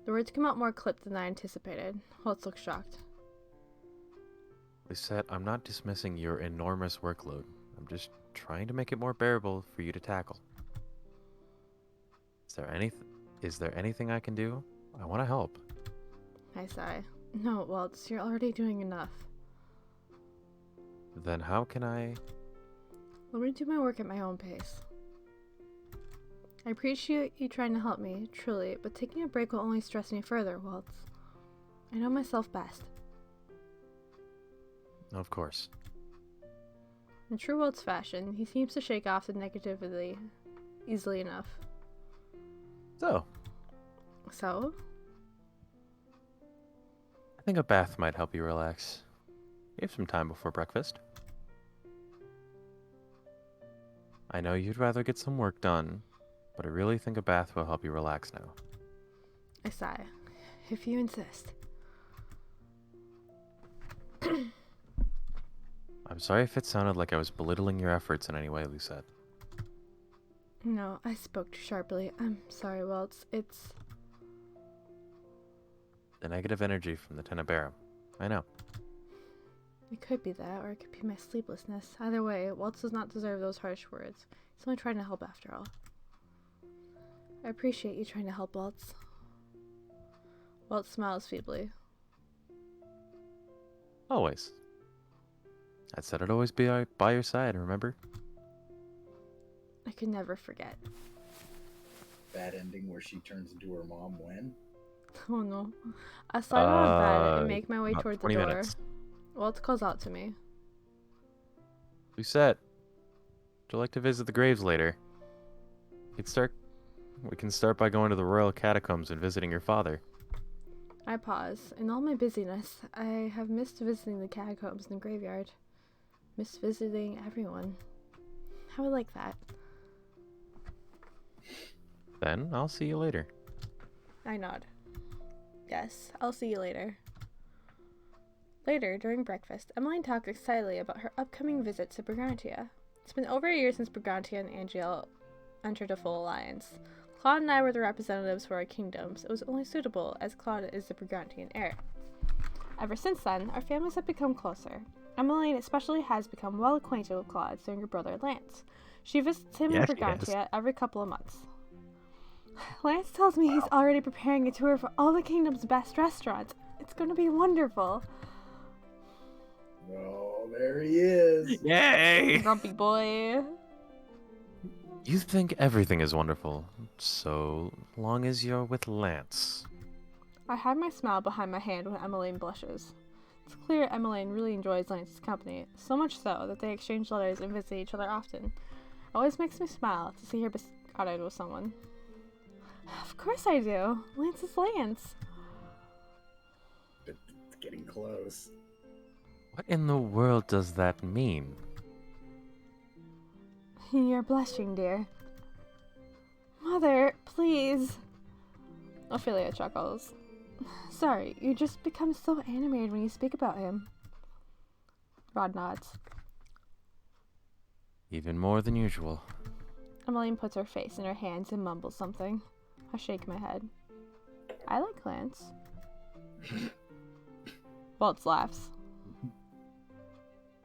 The words come out more clipped than I anticipated. Waltz looks shocked. Lisette, I'm not dismissing your enormous workload. I'm just trying to make it more bearable for you to tackle. Is there anything I can do? I want to help. I sigh. No, Waltz, you're already doing enough. Then how can I... Let me do my work at my own pace. I appreciate you trying to help me, truly, but taking a break will only stress me further, Waltz. I know myself best. Of course. In true Waltz fashion, he seems to shake off the negativity easily enough. So, So? I think a bath might help you relax. You have some time before breakfast. I know you'd rather get some work done, but I really think a bath will help you relax now. I sigh. If you insist. sorry if it sounded like I was belittling your efforts in any way, Lucette. No, I spoke too sharply. I'm sorry, Waltz. It's... The negative energy from the Tenebrarum. I know. It could be that, or it could be my sleeplessness. Either way, Waltz does not deserve those harsh words. He's only trying to help after all. I appreciate you trying to help, Waltz. Waltz smiles feebly. Always. I said I'd always be by your side, remember? I could never forget. Bad ending where she turns into her mom when? Oh no. I slide out of bed and make my way About toward the 20 door. minutes. Waltz calls out to me. Lucette, would you like to visit the graves later? We can start by going to the royal catacombs and visiting your father. I pause. In all my busyness, I have missed visiting the catacombs and the graveyard. Missed visiting everyone. I would like that. Then I'll see you later. I nod. Yes, I'll see you later. Later, during breakfast, Emmeline talks excitedly about her upcoming visit to Brigantia. It's been over a year since Brigantia and Angiel entered a full alliance. Claude and I were the representatives for our kingdoms. It was only suitable, as Claude is the Brigantian heir. Ever since then, our families have become closer. Emmeline especially has become well acquainted with Claude's younger brother, Lance. She visits him in Brigantia every couple of months. Lance tells me he's already preparing a tour for all the kingdom's best restaurants. It's going to be wonderful. Oh, there he is. Yay! Grumpy boy. You think everything is wonderful, so long as you're with Lance. I hide my smile behind my hand when Emmeline blushes. It's clear Emmeline really enjoys Lance's company, so much so that they exchange letters and visit each other often. It always makes me smile to see her besotted with someone. Of course I do. Lance is Lance. It's getting close. What in the world does that mean? You're blushing, dear. Mother, please. Ophelia chuckles. Sorry, you just become so animated when you speak about him. Rod nods. Even more than usual. Emmeline puts her face in her hands and mumbles something. I shake my head. I like Lance. Waltz laughs.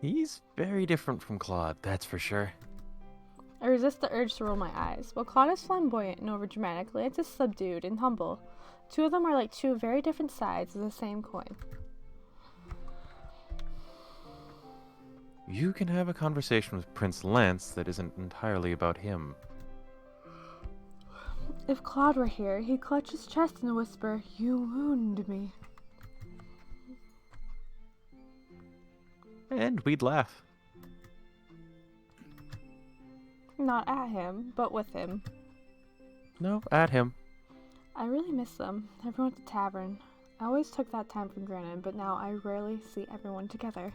He's very different from Claude, that's for sure. I resist the urge to roll my eyes. While Claude is flamboyant and overdramatic, Lance is subdued and humble. Two of them are like two very different sides of the same coin. You can have a conversation with Prince Lance that isn't entirely about him. If Claude were here, he'd clutch his chest and whisper, "You wound me." And we'd laugh. Not at him, but with him. No, at him. I really miss them. Everyone at the tavern. I always took that time for granted, but now I rarely see everyone together.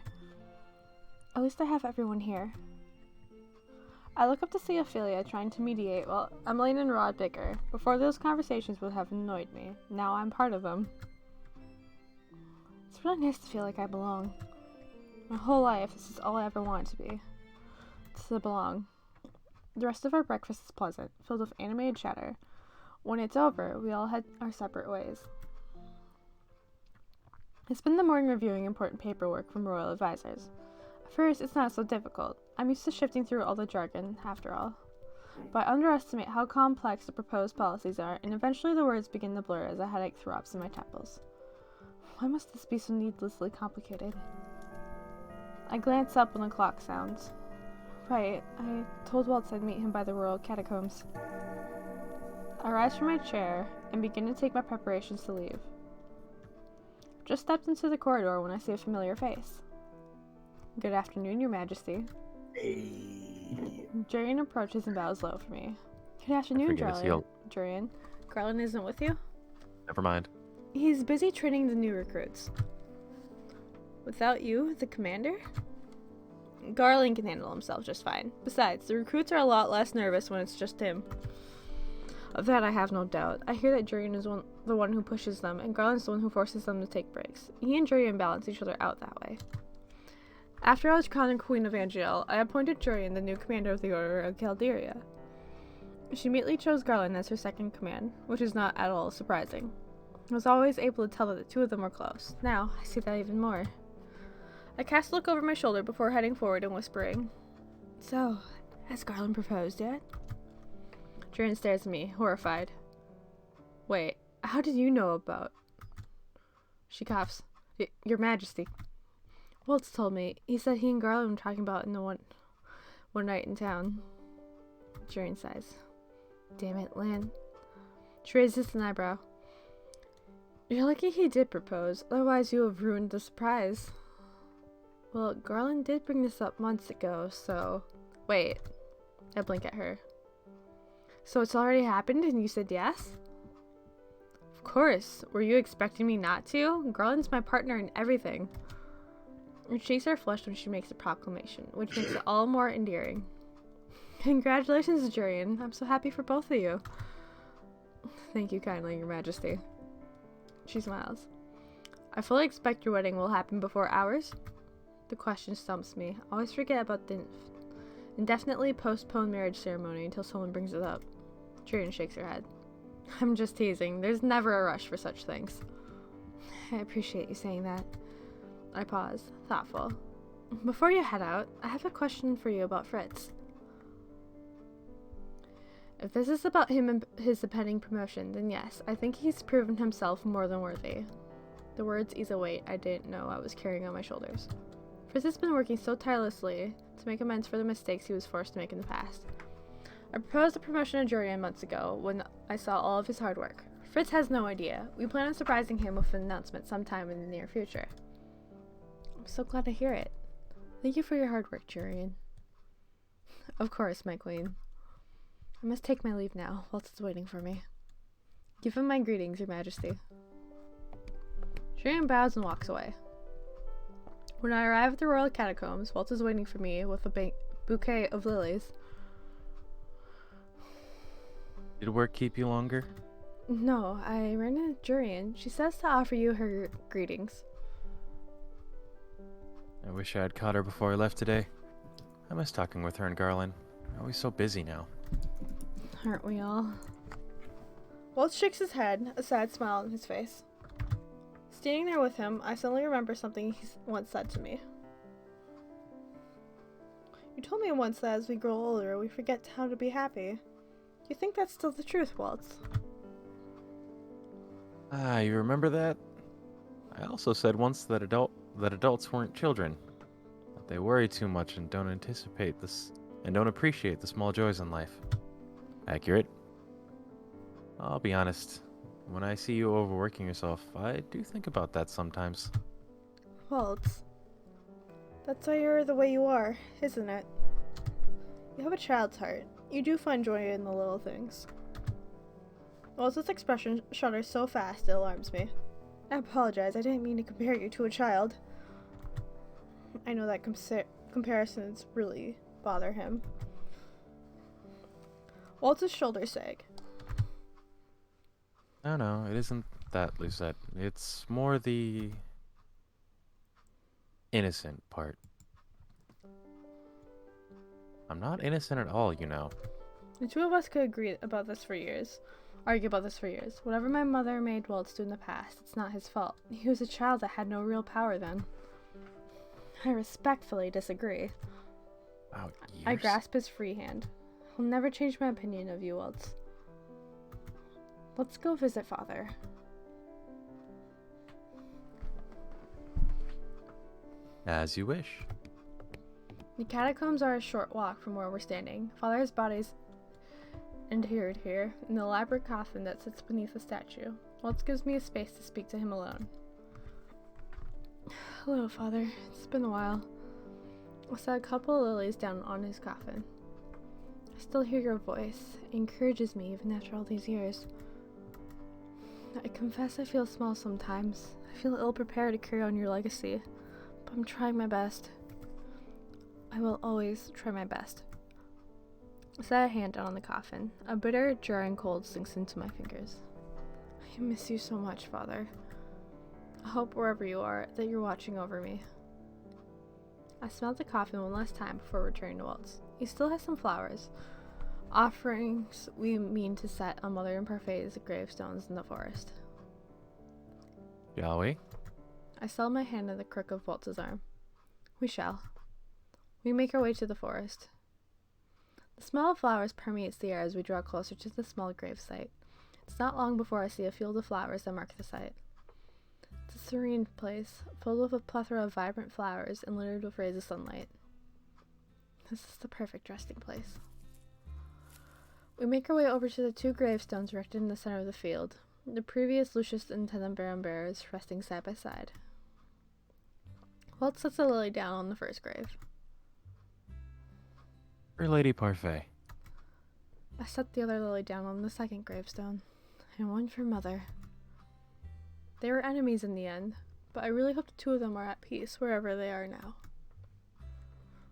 At least I have everyone here. I look up to see Ophelia trying to mediate while Emmeline and Rod bicker. Before, those conversations would have annoyed me. Now I'm part of them. It's really nice to feel like I belong. My whole life, this is all I ever wanted to be. To belong. The rest of our breakfast is pleasant, filled with animated chatter. When it's over, we all head our separate ways. I spend the morning reviewing important paperwork from royal advisors. At first, it's not so difficult. I'm used to shifting through all the jargon, after all. But I underestimate how complex the proposed policies are, and eventually the words begin to blur as a headache throbs in my temples. Why must this be so needlessly complicated? I glance up when the clock sounds. Right, I told Waltz I'd meet him by the royal catacombs. I rise from my chair and begin to take my preparations to leave. I've just stepped into the corridor when I see a familiar face. Good afternoon, Your Majesty. Hey. Jurian approaches and bows low for me. Good afternoon, Jurian. Garland isn't with you? Never mind. He's busy training the new recruits. Without you, the commander? Garland can handle himself just fine. Besides, the recruits are a lot less nervous when it's just him. Of that I have no doubt. I hear that Jurian is the one who pushes them, and Garland's the one who forces them to take breaks. He and Jurian balance each other out that way. After I was crowned Queen of Angel, I appointed Jurian the new commander of the Order of Calderia. She immediately chose Garland as her second command, which is not at all surprising. I was always able to tell that the two of them were close. Now, I see that even more. I cast a look over my shoulder before heading forward and whispering, "So, has Garland proposed yet?" Jurian stares at me, horrified. "Wait, how did you know about..." She coughs. "Your Majesty. Waltz told me. He said he and Garland were talking about it in the one night in town." Jurian sighs. "Damn it, Lan." She raises an eyebrow. "You're lucky he did propose, otherwise you have ruined the surprise." "Well, Garland did bring this up months ago, so..." "Wait." I blink at her. "So it's already happened and you said yes?" "Of course. Were you expecting me not to? Garland's my partner in everything." Her cheeks are flushed when she makes a proclamation, which makes it all more endearing. "Congratulations, Jurian. I'm so happy for both of you." "Thank you kindly, Your Majesty." She smiles. "I fully expect your wedding will happen before ours?" The question stumps me. I always forget about the indefinitely postponed marriage ceremony until someone brings it up. Jurian shakes her head. "I'm just teasing. There's never a rush for such things." "I appreciate you saying that." I pause, thoughtful. "Before you head out, I have a question for you about Fritz." If this is about him and his impending promotion, then yes, I think he's proven himself more than worthy. The words ease a weight I didn't know I was carrying on my shoulders. Fritz has been working so tirelessly to make amends for the mistakes he was forced to make in the past. I proposed a promotion to Jurian months ago when I saw all of his hard work. Fritz has no idea. We plan on surprising him with an announcement sometime in the near future. I'm so glad to hear it. Thank you for your hard work, Jurian. Of course, my queen. I must take my leave now. Waltz is waiting for me. Give him my greetings, Your Majesty. Jurian bows and walks away. When I arrive at the royal catacombs, Waltz is waiting for me with a bouquet of lilies. Did work keep you longer? No, I ran into Jurian. She says to offer you her greetings. I wish I had caught her before I left today. I miss talking with her and Garland. Always so busy now. Aren't we all? Waltz shakes his head, a sad smile on his face. Standing there with him, I suddenly remember something he once said to me. You told me once that as we grow older, we forget how to be happy. Do you think that's still the truth, Waltz? Ah, you remember that? I also said once that adults weren't children. That they worry too much and don't appreciate the small joys in life. Accurate. I'll be honest. When I see you overworking yourself, I do think about that sometimes. Waltz, that's why you're the way you are, isn't it? You have a child's heart. You do find joy in the little things. Waltz's expression shudders so fast it alarms me. I apologize, I didn't mean to compare you to a child. I know that comparisons really bother him. Waltz's shoulders sag. No, it isn't that, Lucette. It's more the innocent part. I'm not innocent at all, you know. The two of us could argue about this for years. Whatever my mother made Waltz do in the past, it's not his fault. He was a child that had no real power then. I respectfully disagree. Wow, years? I grasp his free hand. I'll never change my opinion of you, Waltz. Let's go visit Father. As you wish. The catacombs are a short walk from where we're standing. Father's body's interred here in the elaborate coffin that sits beneath the statue. Waltz gives me a space to speak to him alone. Hello, Father. It's been a while. I set a couple of lilies down on his coffin. I still hear your voice. It encourages me even after all these years. I confess I feel small sometimes. I feel ill-prepared to carry on your legacy. But I'm trying my best. I will always try my best. I set a hand down on the coffin. A bitter, jarring cold sinks into my fingers. I miss you so much, Father. I hope wherever you are that you're watching over me. I smelled the coffin one last time before returning to Waltz. He still has some flowers. Offerings we mean to set on Mother and Parfait's gravestones in the forest. Shall we? I settled my hand in the crook of Waltz's arm. We shall. We make our way to the forest. The smell of flowers permeates the air as we draw closer to the small gravesite. It's not long before I see a field of flowers that mark the site. It's a serene place, filled with a plethora of vibrant flowers and littered with rays of sunlight. This is the perfect resting place. We make our way over to the 2 gravestones erected in the center of the field. The previous Lucius and Tenenbaum bearers resting side by side. Waltz sets a lily down on the first grave. For Lady Parfait. I set the other lily down on the second gravestone, and one for Mother. They were enemies in the end, but I really hope the 2 of them are at peace wherever they are now.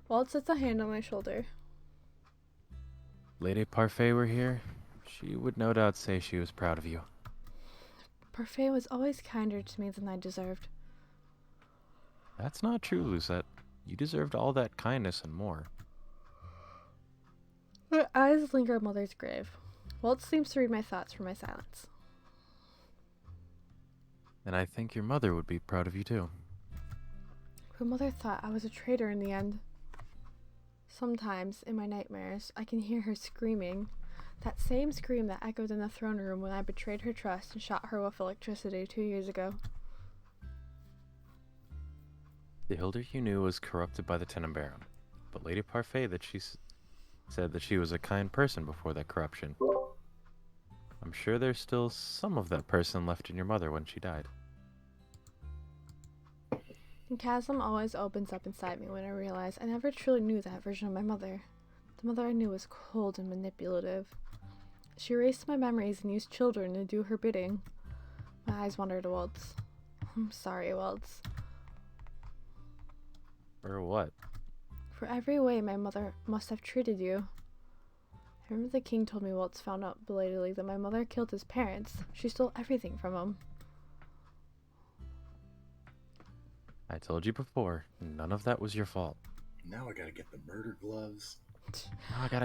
Waltz sets a hand on my shoulder. Lady Parfait were here, she would no doubt say she was proud of you. Parfait was always kinder to me than I deserved. That's not true, Lucette. You deserved all that kindness and more. My eyes linger at Mother's grave. Waltz seems to read my thoughts from my silence. And I think your mother would be proud of you too. But Mother thought I was a traitor in the end. Sometimes, in my nightmares, I can hear her screaming. That same scream that echoed in the throne room when I betrayed her trust and shot her with electricity 2 years ago. The Hilda you knew was corrupted by the Tenenbaum, but Lady Parfait said that she was a kind person before that corruption. I'm sure there's still some of that person left in your mother when she died. The chasm always opens up inside me when I realize I never truly knew that version of my mother. The mother I knew was cold and manipulative. She erased my memories and used children to do her bidding. My eyes wandered to Waltz. I'm sorry, Waltz. Or what? For every way my mother must have treated you. I remember the king told me Waltz found out belatedly that my mother killed his parents. She stole everything from him. I told you before, none of that was your fault. Now I gotta get the murder gloves.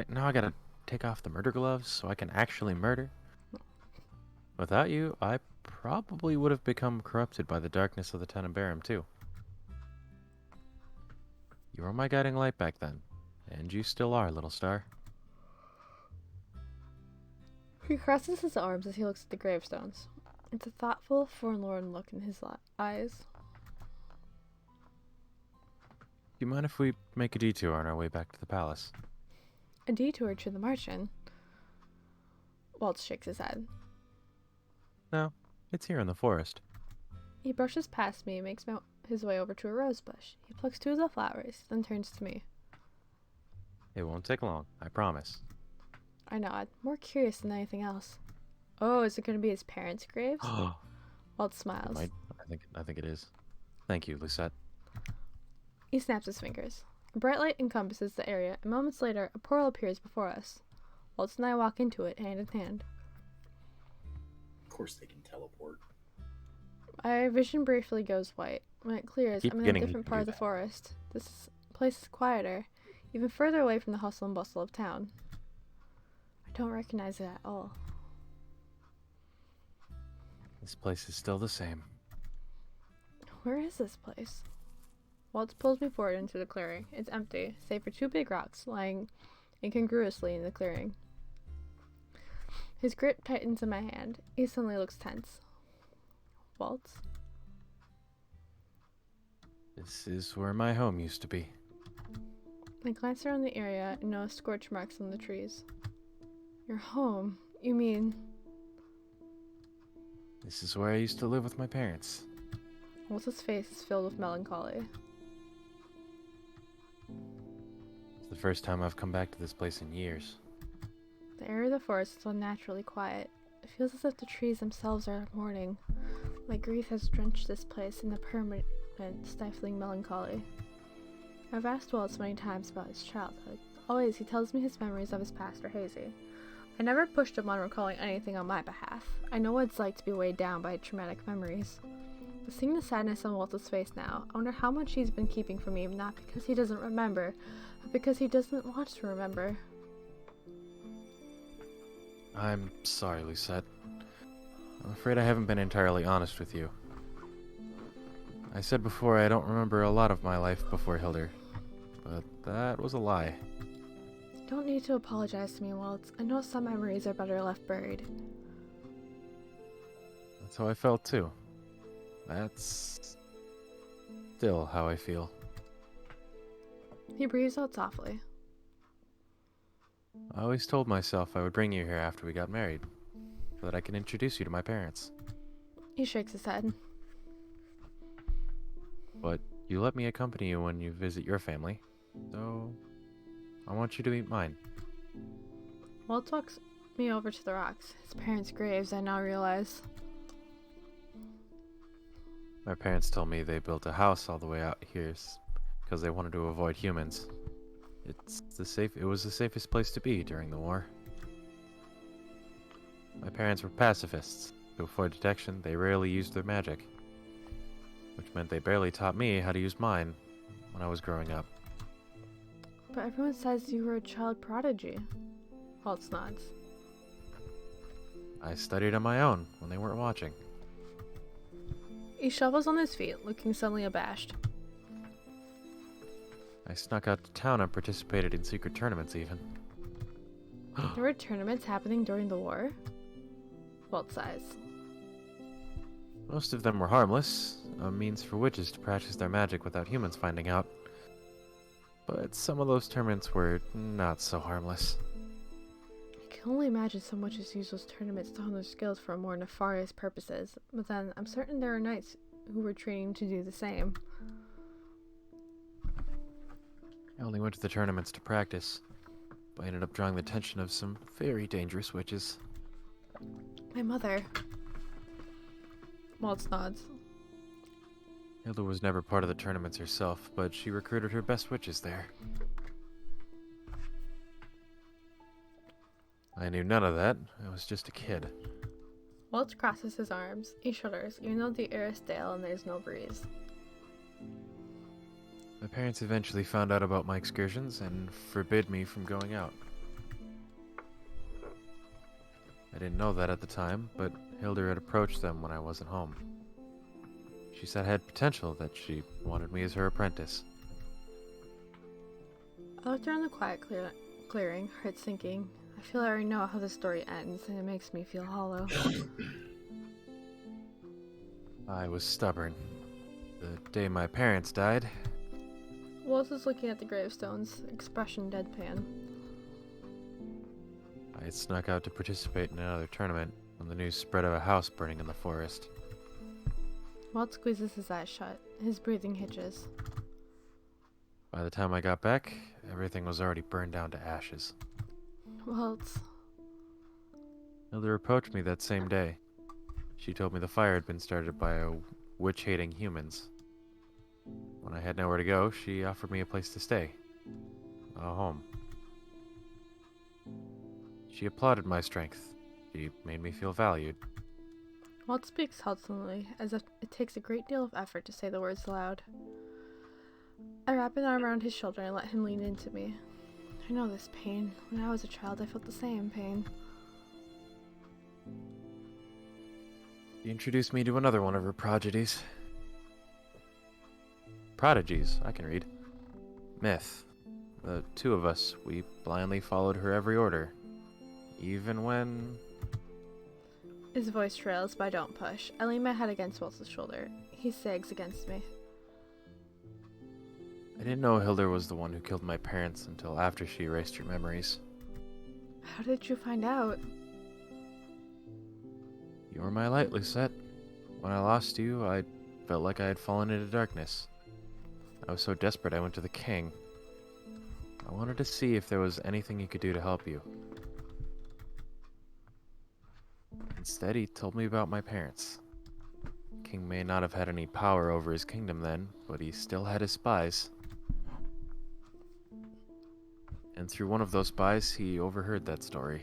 Now I gotta take off the murder gloves so I can actually murder. Without you, I probably would have become corrupted by the darkness of the Tenenbaum too. You were my guiding light back then, and you still are, little star. He crosses his arms as he looks at the gravestones. It's a thoughtful, forlorn look in his eyes. Do you mind if we make a detour on our way back to the palace? A detour to the Martian. Waltz shakes his head. No, it's here in the forest. He brushes past me and makes his way over to a rose bush. He plucks 2 of the flowers, then turns to me. It won't take long, I promise. I nod, more curious than anything else. Oh, is it going to be his parents' graves? Waltz smiles. I think it is. Thank you, Lucette. He snaps his fingers. A bright light encompasses the area, and moments later, a portal appears before us. Waltz and I walk into it, hand in hand. Of course they can teleport. My vision briefly goes white. When it clears, Keep I'm in a getting different to part do of the that. forest. This place is quieter, even further away from the hustle and bustle of town. I don't recognize it at all. This place is still the same. Where is this place? Waltz pulls me forward into the clearing. It's empty, save for 2 big rocks lying incongruously in the clearing. His grip tightens in my hand. He suddenly looks tense. Waltz? This is where my home used to be. I glance around the area and notice scorch marks on the trees. Your home? You mean... This is where I used to live with my parents. Waltz's face is filled with melancholy. It's the first time I've come back to this place in years. The air of the forest is unnaturally quiet. It feels as if the trees themselves are mourning. My grief has drenched this place in a permanent, stifling melancholy. I've asked Waltz many times about his childhood. Always he tells me his memories of his past are hazy. I never pushed him on recalling anything on my behalf. I know what it's like to be weighed down by traumatic memories. Seeing the sadness on Waltz's face now, I wonder how much he's been keeping from me, not because he doesn't remember, but because he doesn't want to remember. I'm sorry, Lucette. I'm afraid I haven't been entirely honest with you. I said before I don't remember a lot of my life before Hilder, but that was a lie. You don't need to apologize to me, Waltz. I know some memories are better left buried. That's how I felt too. That's still how I feel. He breathes out softly. I always told myself I would bring you here after we got married, so that I can introduce you to my parents. He shakes his head. But you let me accompany you when you visit your family, so I want you to meet mine. Waltz walks me over to the rocks. His parents' graves, I now realize. My parents told me they built a house all the way out here because they wanted to avoid humans. It was the safest place to be during the war. My parents were pacifists. To avoid detection, they rarely used their magic, which meant they barely taught me how to use mine when I was growing up. But everyone says you were a child prodigy. Waltz nods. I studied on my own when they weren't watching. He shovels on his feet, looking suddenly abashed. I snuck out to town and participated in secret tournaments even. There were tournaments happening during the war? Waltz sighs. Most of them were harmless, a means for witches to practice their magic without humans finding out. But some of those tournaments were not so harmless. I can only imagine some witches use those tournaments to hone their skills for more nefarious purposes, but then I'm certain there are knights who were training to do the same. I only went to the tournaments to practice, but I ended up drawing the attention of some very dangerous witches. My mother. Waltz nods. Hilda was never part of the tournaments herself, but she recruited her best witches there. I knew none of that. I was just a kid. Waltz crosses his arms. He shudders, even though the air is stale and there's no breeze. My parents eventually found out about my excursions and forbid me from going out. I didn't know that at the time, but Hilda had approached them when I wasn't home. She said I had potential, that she wanted me as her apprentice. I looked around the quiet clearing, heart sinking. I feel I already know how the story ends, and it makes me feel hollow. I was stubborn. The day my parents died, Waltz is looking at the gravestones, expression deadpan. I had snuck out to participate in another tournament when the news spread of a house burning in the forest. Waltz squeezes his eyes shut. His breathing hitches. By the time I got back, everything was already burned down to ashes. Waltz. Hilda approached me that same day. She told me the fire had been started by witch-hating humans. When I had nowhere to go, she offered me a place to stay. A home. She applauded my strength. She made me feel valued. Waltz speaks hesitantly, as if it takes a great deal of effort to say the words aloud. I wrap an arm around his shoulder and let him lean into me. I know this pain. When I was a child, I felt the same pain. She introduced me to another one of her prodigies. Prodigies, I can read. Myth. The two of us, we blindly followed her every order. Even when... His voice trails, but I don't push. I lean my head against Waltz's shoulder. He sags against me. I didn't know Hilda was the one who killed my parents until after she erased her memories. How did you find out? You were my light, Lucette. When I lost you, I felt like I had fallen into darkness. I was so desperate I went to the king. I wanted to see if there was anything he could do to help you. Instead, he told me about my parents. King may not have had any power over his kingdom then, but he still had his spies. And through one of those spies, he overheard that story.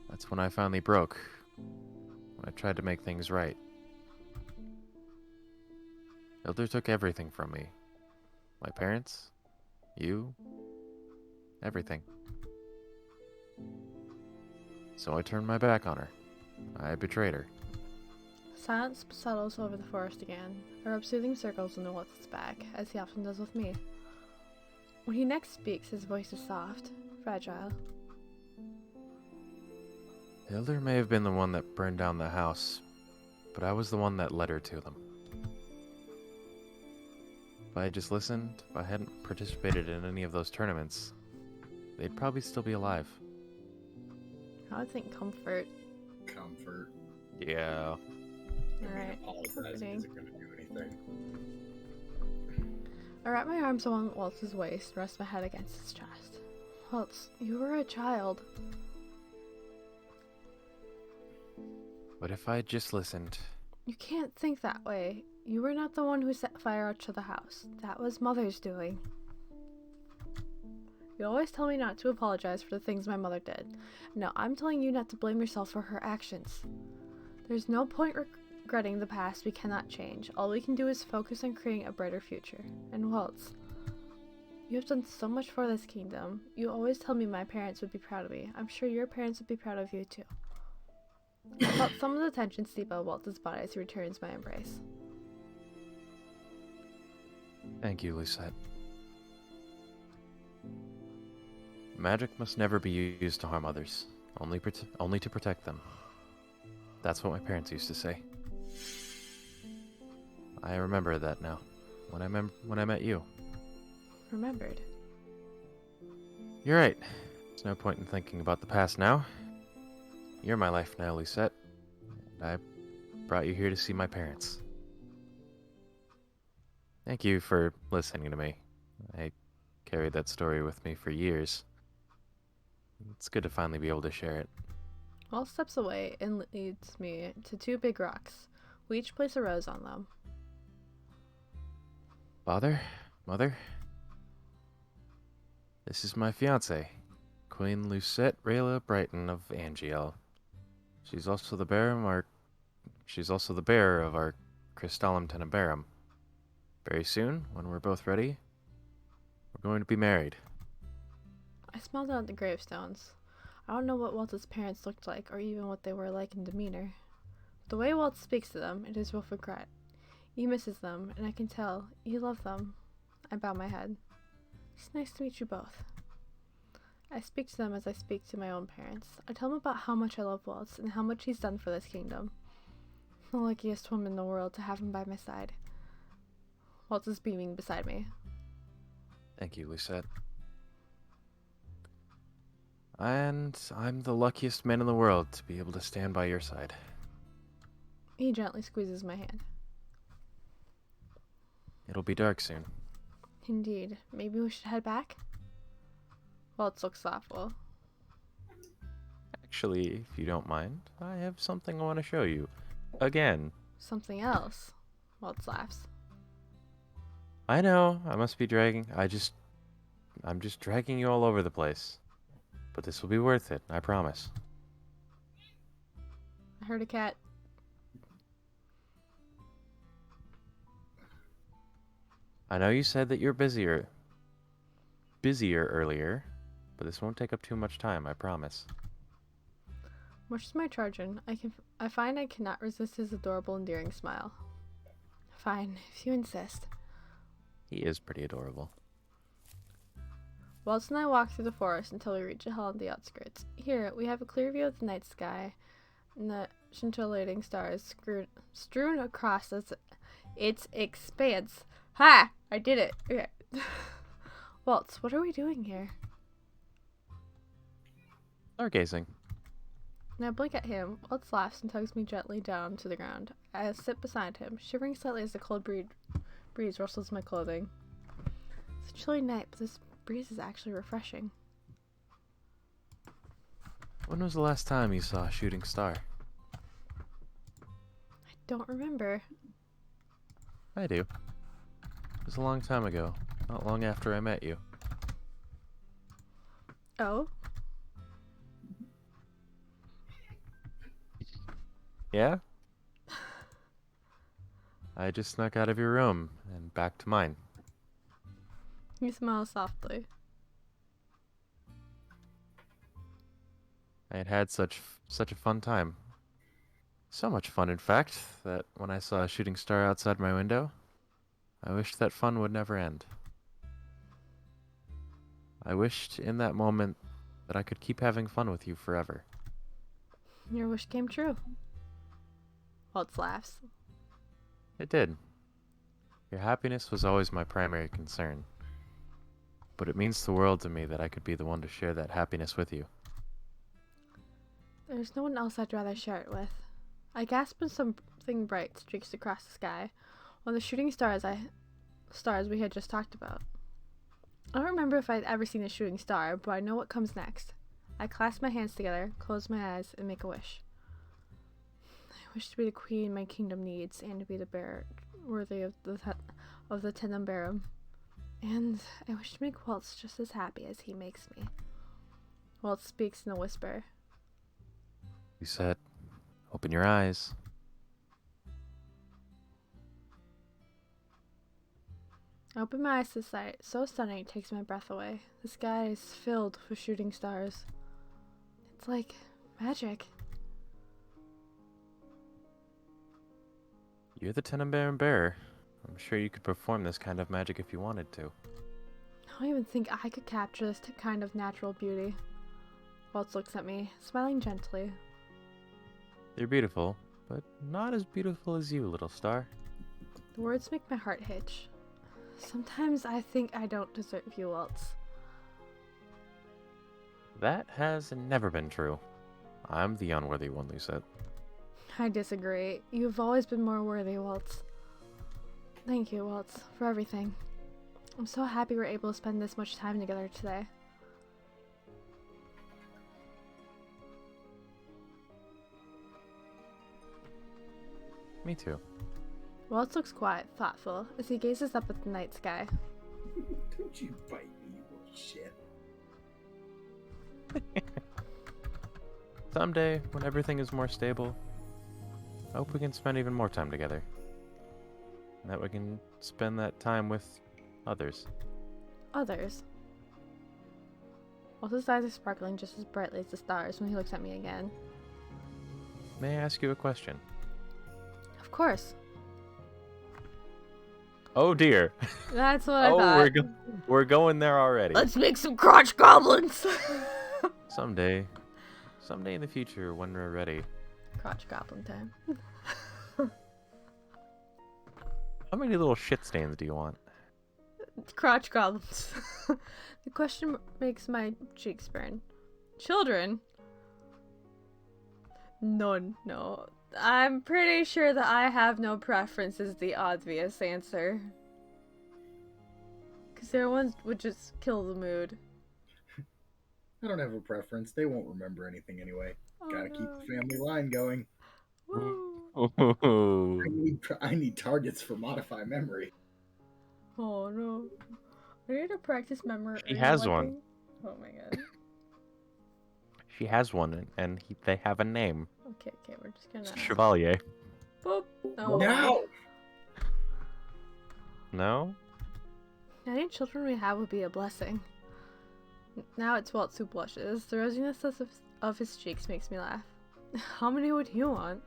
That's when I finally broke. when I tried to make things right. Hilda took everything from me. My parents, you, everything. So I turned my back on her. I betrayed her. Silence settles over the forest again. I rub soothing circles into Waltz's back, as he often does with me. When he next speaks, his voice is soft, fragile. Hilda may have been the one that burned down the house, but I was the one that led her to them. If I had just listened, if I hadn't participated in any of those tournaments, they'd probably still be alive. I would think comfort. Comfort. Yeah. Alright, Apologizing isn't going to do anything. I wrap my arms around Waltz's waist and rest my head against his chest. Waltz, you were a child. But if I had just listened, You can't think that way. You were not the one who set fire out to the house. That was Mother's doing. You always tell me not to apologize for the things my mother did. Now I'm telling you not to blame yourself for her actions. There's no point regretting the past we cannot change. All we can do is focus on creating a brighter future. And Waltz, you have done so much for this kingdom. You always tell me my parents would be proud of me. I'm sure your parents would be proud of you too. I felt some of the tension seep out of Waltz's body as he returns my embrace. thank you, Lucette. Magic must never be used to harm others, only to protect them. That's what my parents used to say. I remember that now, when I met you. Remembered. You're right. There's no point in thinking about the past now. You're my life now, Lucette. And I brought you here to see my parents. Thank you for listening to me. I carried that story with me for years. It's good to finally be able to share it. Walt steps away and leads me to two big rocks. We each place a rose on them. Father? Mother? This is my fiancée, Queen Lucette Rayla Brighton of Angiel. She's also the bearer of our Crystallum Tenebrarum. Very soon, when we're both ready, we're going to be married. I smiled down at the gravestones. I don't know what Walt's parents looked like, or even what they were like in demeanor. The way Walt speaks to them, it is with regret. He misses them, and I can tell he loved them. I bow my head. It's nice to meet you both. I speak to them as I speak to my own parents. I tell them about how much I love Waltz and how much he's done for this kingdom. The luckiest woman in the world to have him by my side. Waltz is beaming beside me. Thank you, Lucette. And I'm the luckiest man in the world to be able to stand by your side. He gently squeezes my hand. It'll be dark soon. Indeed. Maybe we should head back? Waltz looks thoughtful. Actually, if you don't mind, I have something I want to show you. Again. Something else. Waltz laughs. I know, I must be dragging. I'm just dragging you all over the place. But this will be worth it, I promise. I heard a cat. I know you said that you're busier earlier, but this won't take up too much time, I promise. Much to my chagrin, I find I cannot resist his adorable, endearing smile. Fine, if you insist. He is pretty adorable. Waltz and I walk through the forest until we reach a hill on the outskirts. Here, we have a clear view of the night sky and the scintillating stars strewn across its expanse. Ha! I did it! Okay. Waltz, what are we doing here? Stargazing. When I blink at him, Waltz laughs and tugs me gently down to the ground. I sit beside him, shivering slightly as the cold breeze rustles my clothing. It's a chilly night, but this breeze is actually refreshing. When was the last time you saw a shooting star? I don't remember. I do. It was a long time ago, not long after I met you. Oh? Yeah? I just snuck out of your room and back to mine. He smiles softly. I had had such a fun time. So much fun, in fact, that when I saw a shooting star outside my window, I wished that fun would never end. I wished in that moment that I could keep having fun with you forever. Your wish came true. Waltz laughs. It did. Your happiness was always my primary concern. But it means the world to me that I could be the one to share that happiness with you. There's no one else I'd rather share it with. I gasp when something bright streaks across the sky, one of the shooting stars we had just talked about. I don't remember if I'd ever seen a shooting star, but I know what comes next. I clasp my hands together, close my eyes, and make a wish. I wish to be the queen my kingdom needs, and to be the bearer worthy of the Tenenbaum. And I wish to make Waltz just as happy as he makes me. Waltz speaks in a whisper. You said, open your eyes. I open my eyes to the sight, so stunning it takes my breath away. The sky is filled with shooting stars. It's like magic. You're the Tenenbaum bearer. I'm sure you could perform this kind of magic if you wanted to. I don't even think I could capture this kind of natural beauty. Waltz looks at me, smiling gently. You're beautiful, but not as beautiful as you, little star. The words make my heart hitch. Sometimes I think I don't deserve you, Waltz. That has never been true. I'm the unworthy one, Lucette. I disagree. You've always been more worthy, Waltz. Thank you, Waltz, for everything. I'm so happy we're able to spend this much time together today. Me too. Waltz looks quiet, thoughtful, as he gazes up at the night sky. Don't you bite me, you little shit. Someday, when everything is more stable, I hope we can spend even more time together. And that we can spend that time with others. Others. Waltz's eyes are sparkling just as brightly as the stars when he looks at me again. May I ask you a question? Of course. Oh dear. That's what I thought. We're going there already. Let's make some crotch goblins! Someday in the future, when we're ready. Crotch goblin time. How many little shit stains do you want? Crotch goblins. The question makes my cheeks burn. Children? No. I'm pretty sure that I have no preference is the obvious answer. Because their ones would just kill the mood. I don't have a preference. They won't remember anything anyway. Oh, Gotta keep no. the family line going. Woo. Ooh. I need targets for modify memory. Oh no. I need to practice memory. She has one. Oh my god. She has one, and they have a name. Okay, we're just gonna. Chevalier. Boop. Oh. No! No? Any children we have would be a blessing. Now it's Waltz who blushes. The rosiness of his cheeks makes me laugh. How many would you want?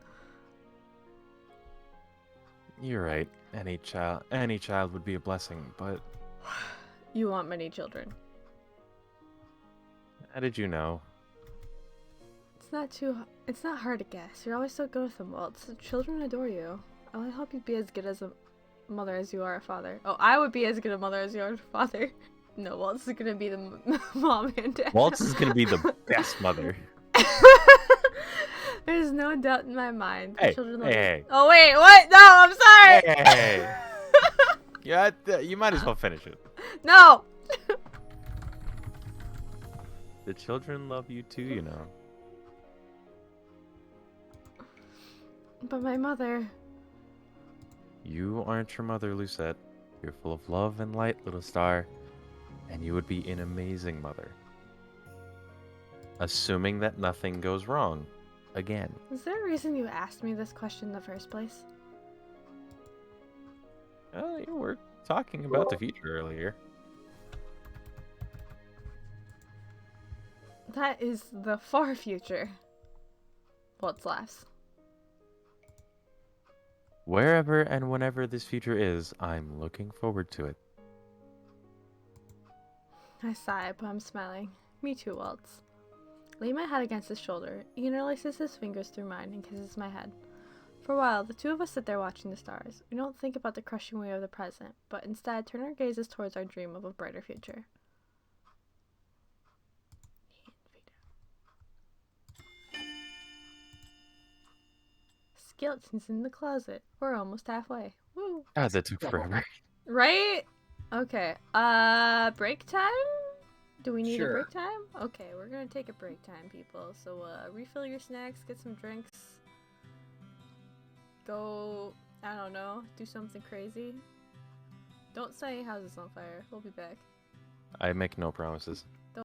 You're right. Any child would be a blessing, but You want many children. how did you know? It's not hard to guess. You're always so good with them, Waltz. The children adore you. I only hope you'd be as good as a mother as you are a father. Oh, I would be as good a mother as you are a father. No, Waltz is gonna be the mom and dad. Waltz is gonna be the best mother. There's no doubt in my mind. Hey, Children hey. Oh wait, what? No, I'm sorry. Hey. Yeah, you might as well finish it. No. The children love you too, you know. But my mother. You aren't your mother, Lucette. You're full of love and light, little star. And you would be an amazing mother. Assuming that nothing goes wrong. again. Is there a reason you asked me this question in the first place? You were talking about the future earlier. That is the far future. Waltz laughs. Wherever and whenever this future is, I'm looking forward to it. I sigh, but I'm smiling. Me too, Waltz. Lay my head against his shoulder. He interlaces his fingers through mine and kisses my head. For a while, the two of us sit there watching the stars. We don't think about the crushing weight of the present, but instead turn our gazes towards our dream of a brighter future. Skeleton's in the closet. We're almost halfway. Woo! God, that took forever. Right? Okay. Break time? Do we need a Sure. break time? Okay, we're gonna take a break time, people. So, refill your snacks, get some drinks. Go, I don't know, do something crazy. Don't set any houses on fire. We'll be back. I make no promises.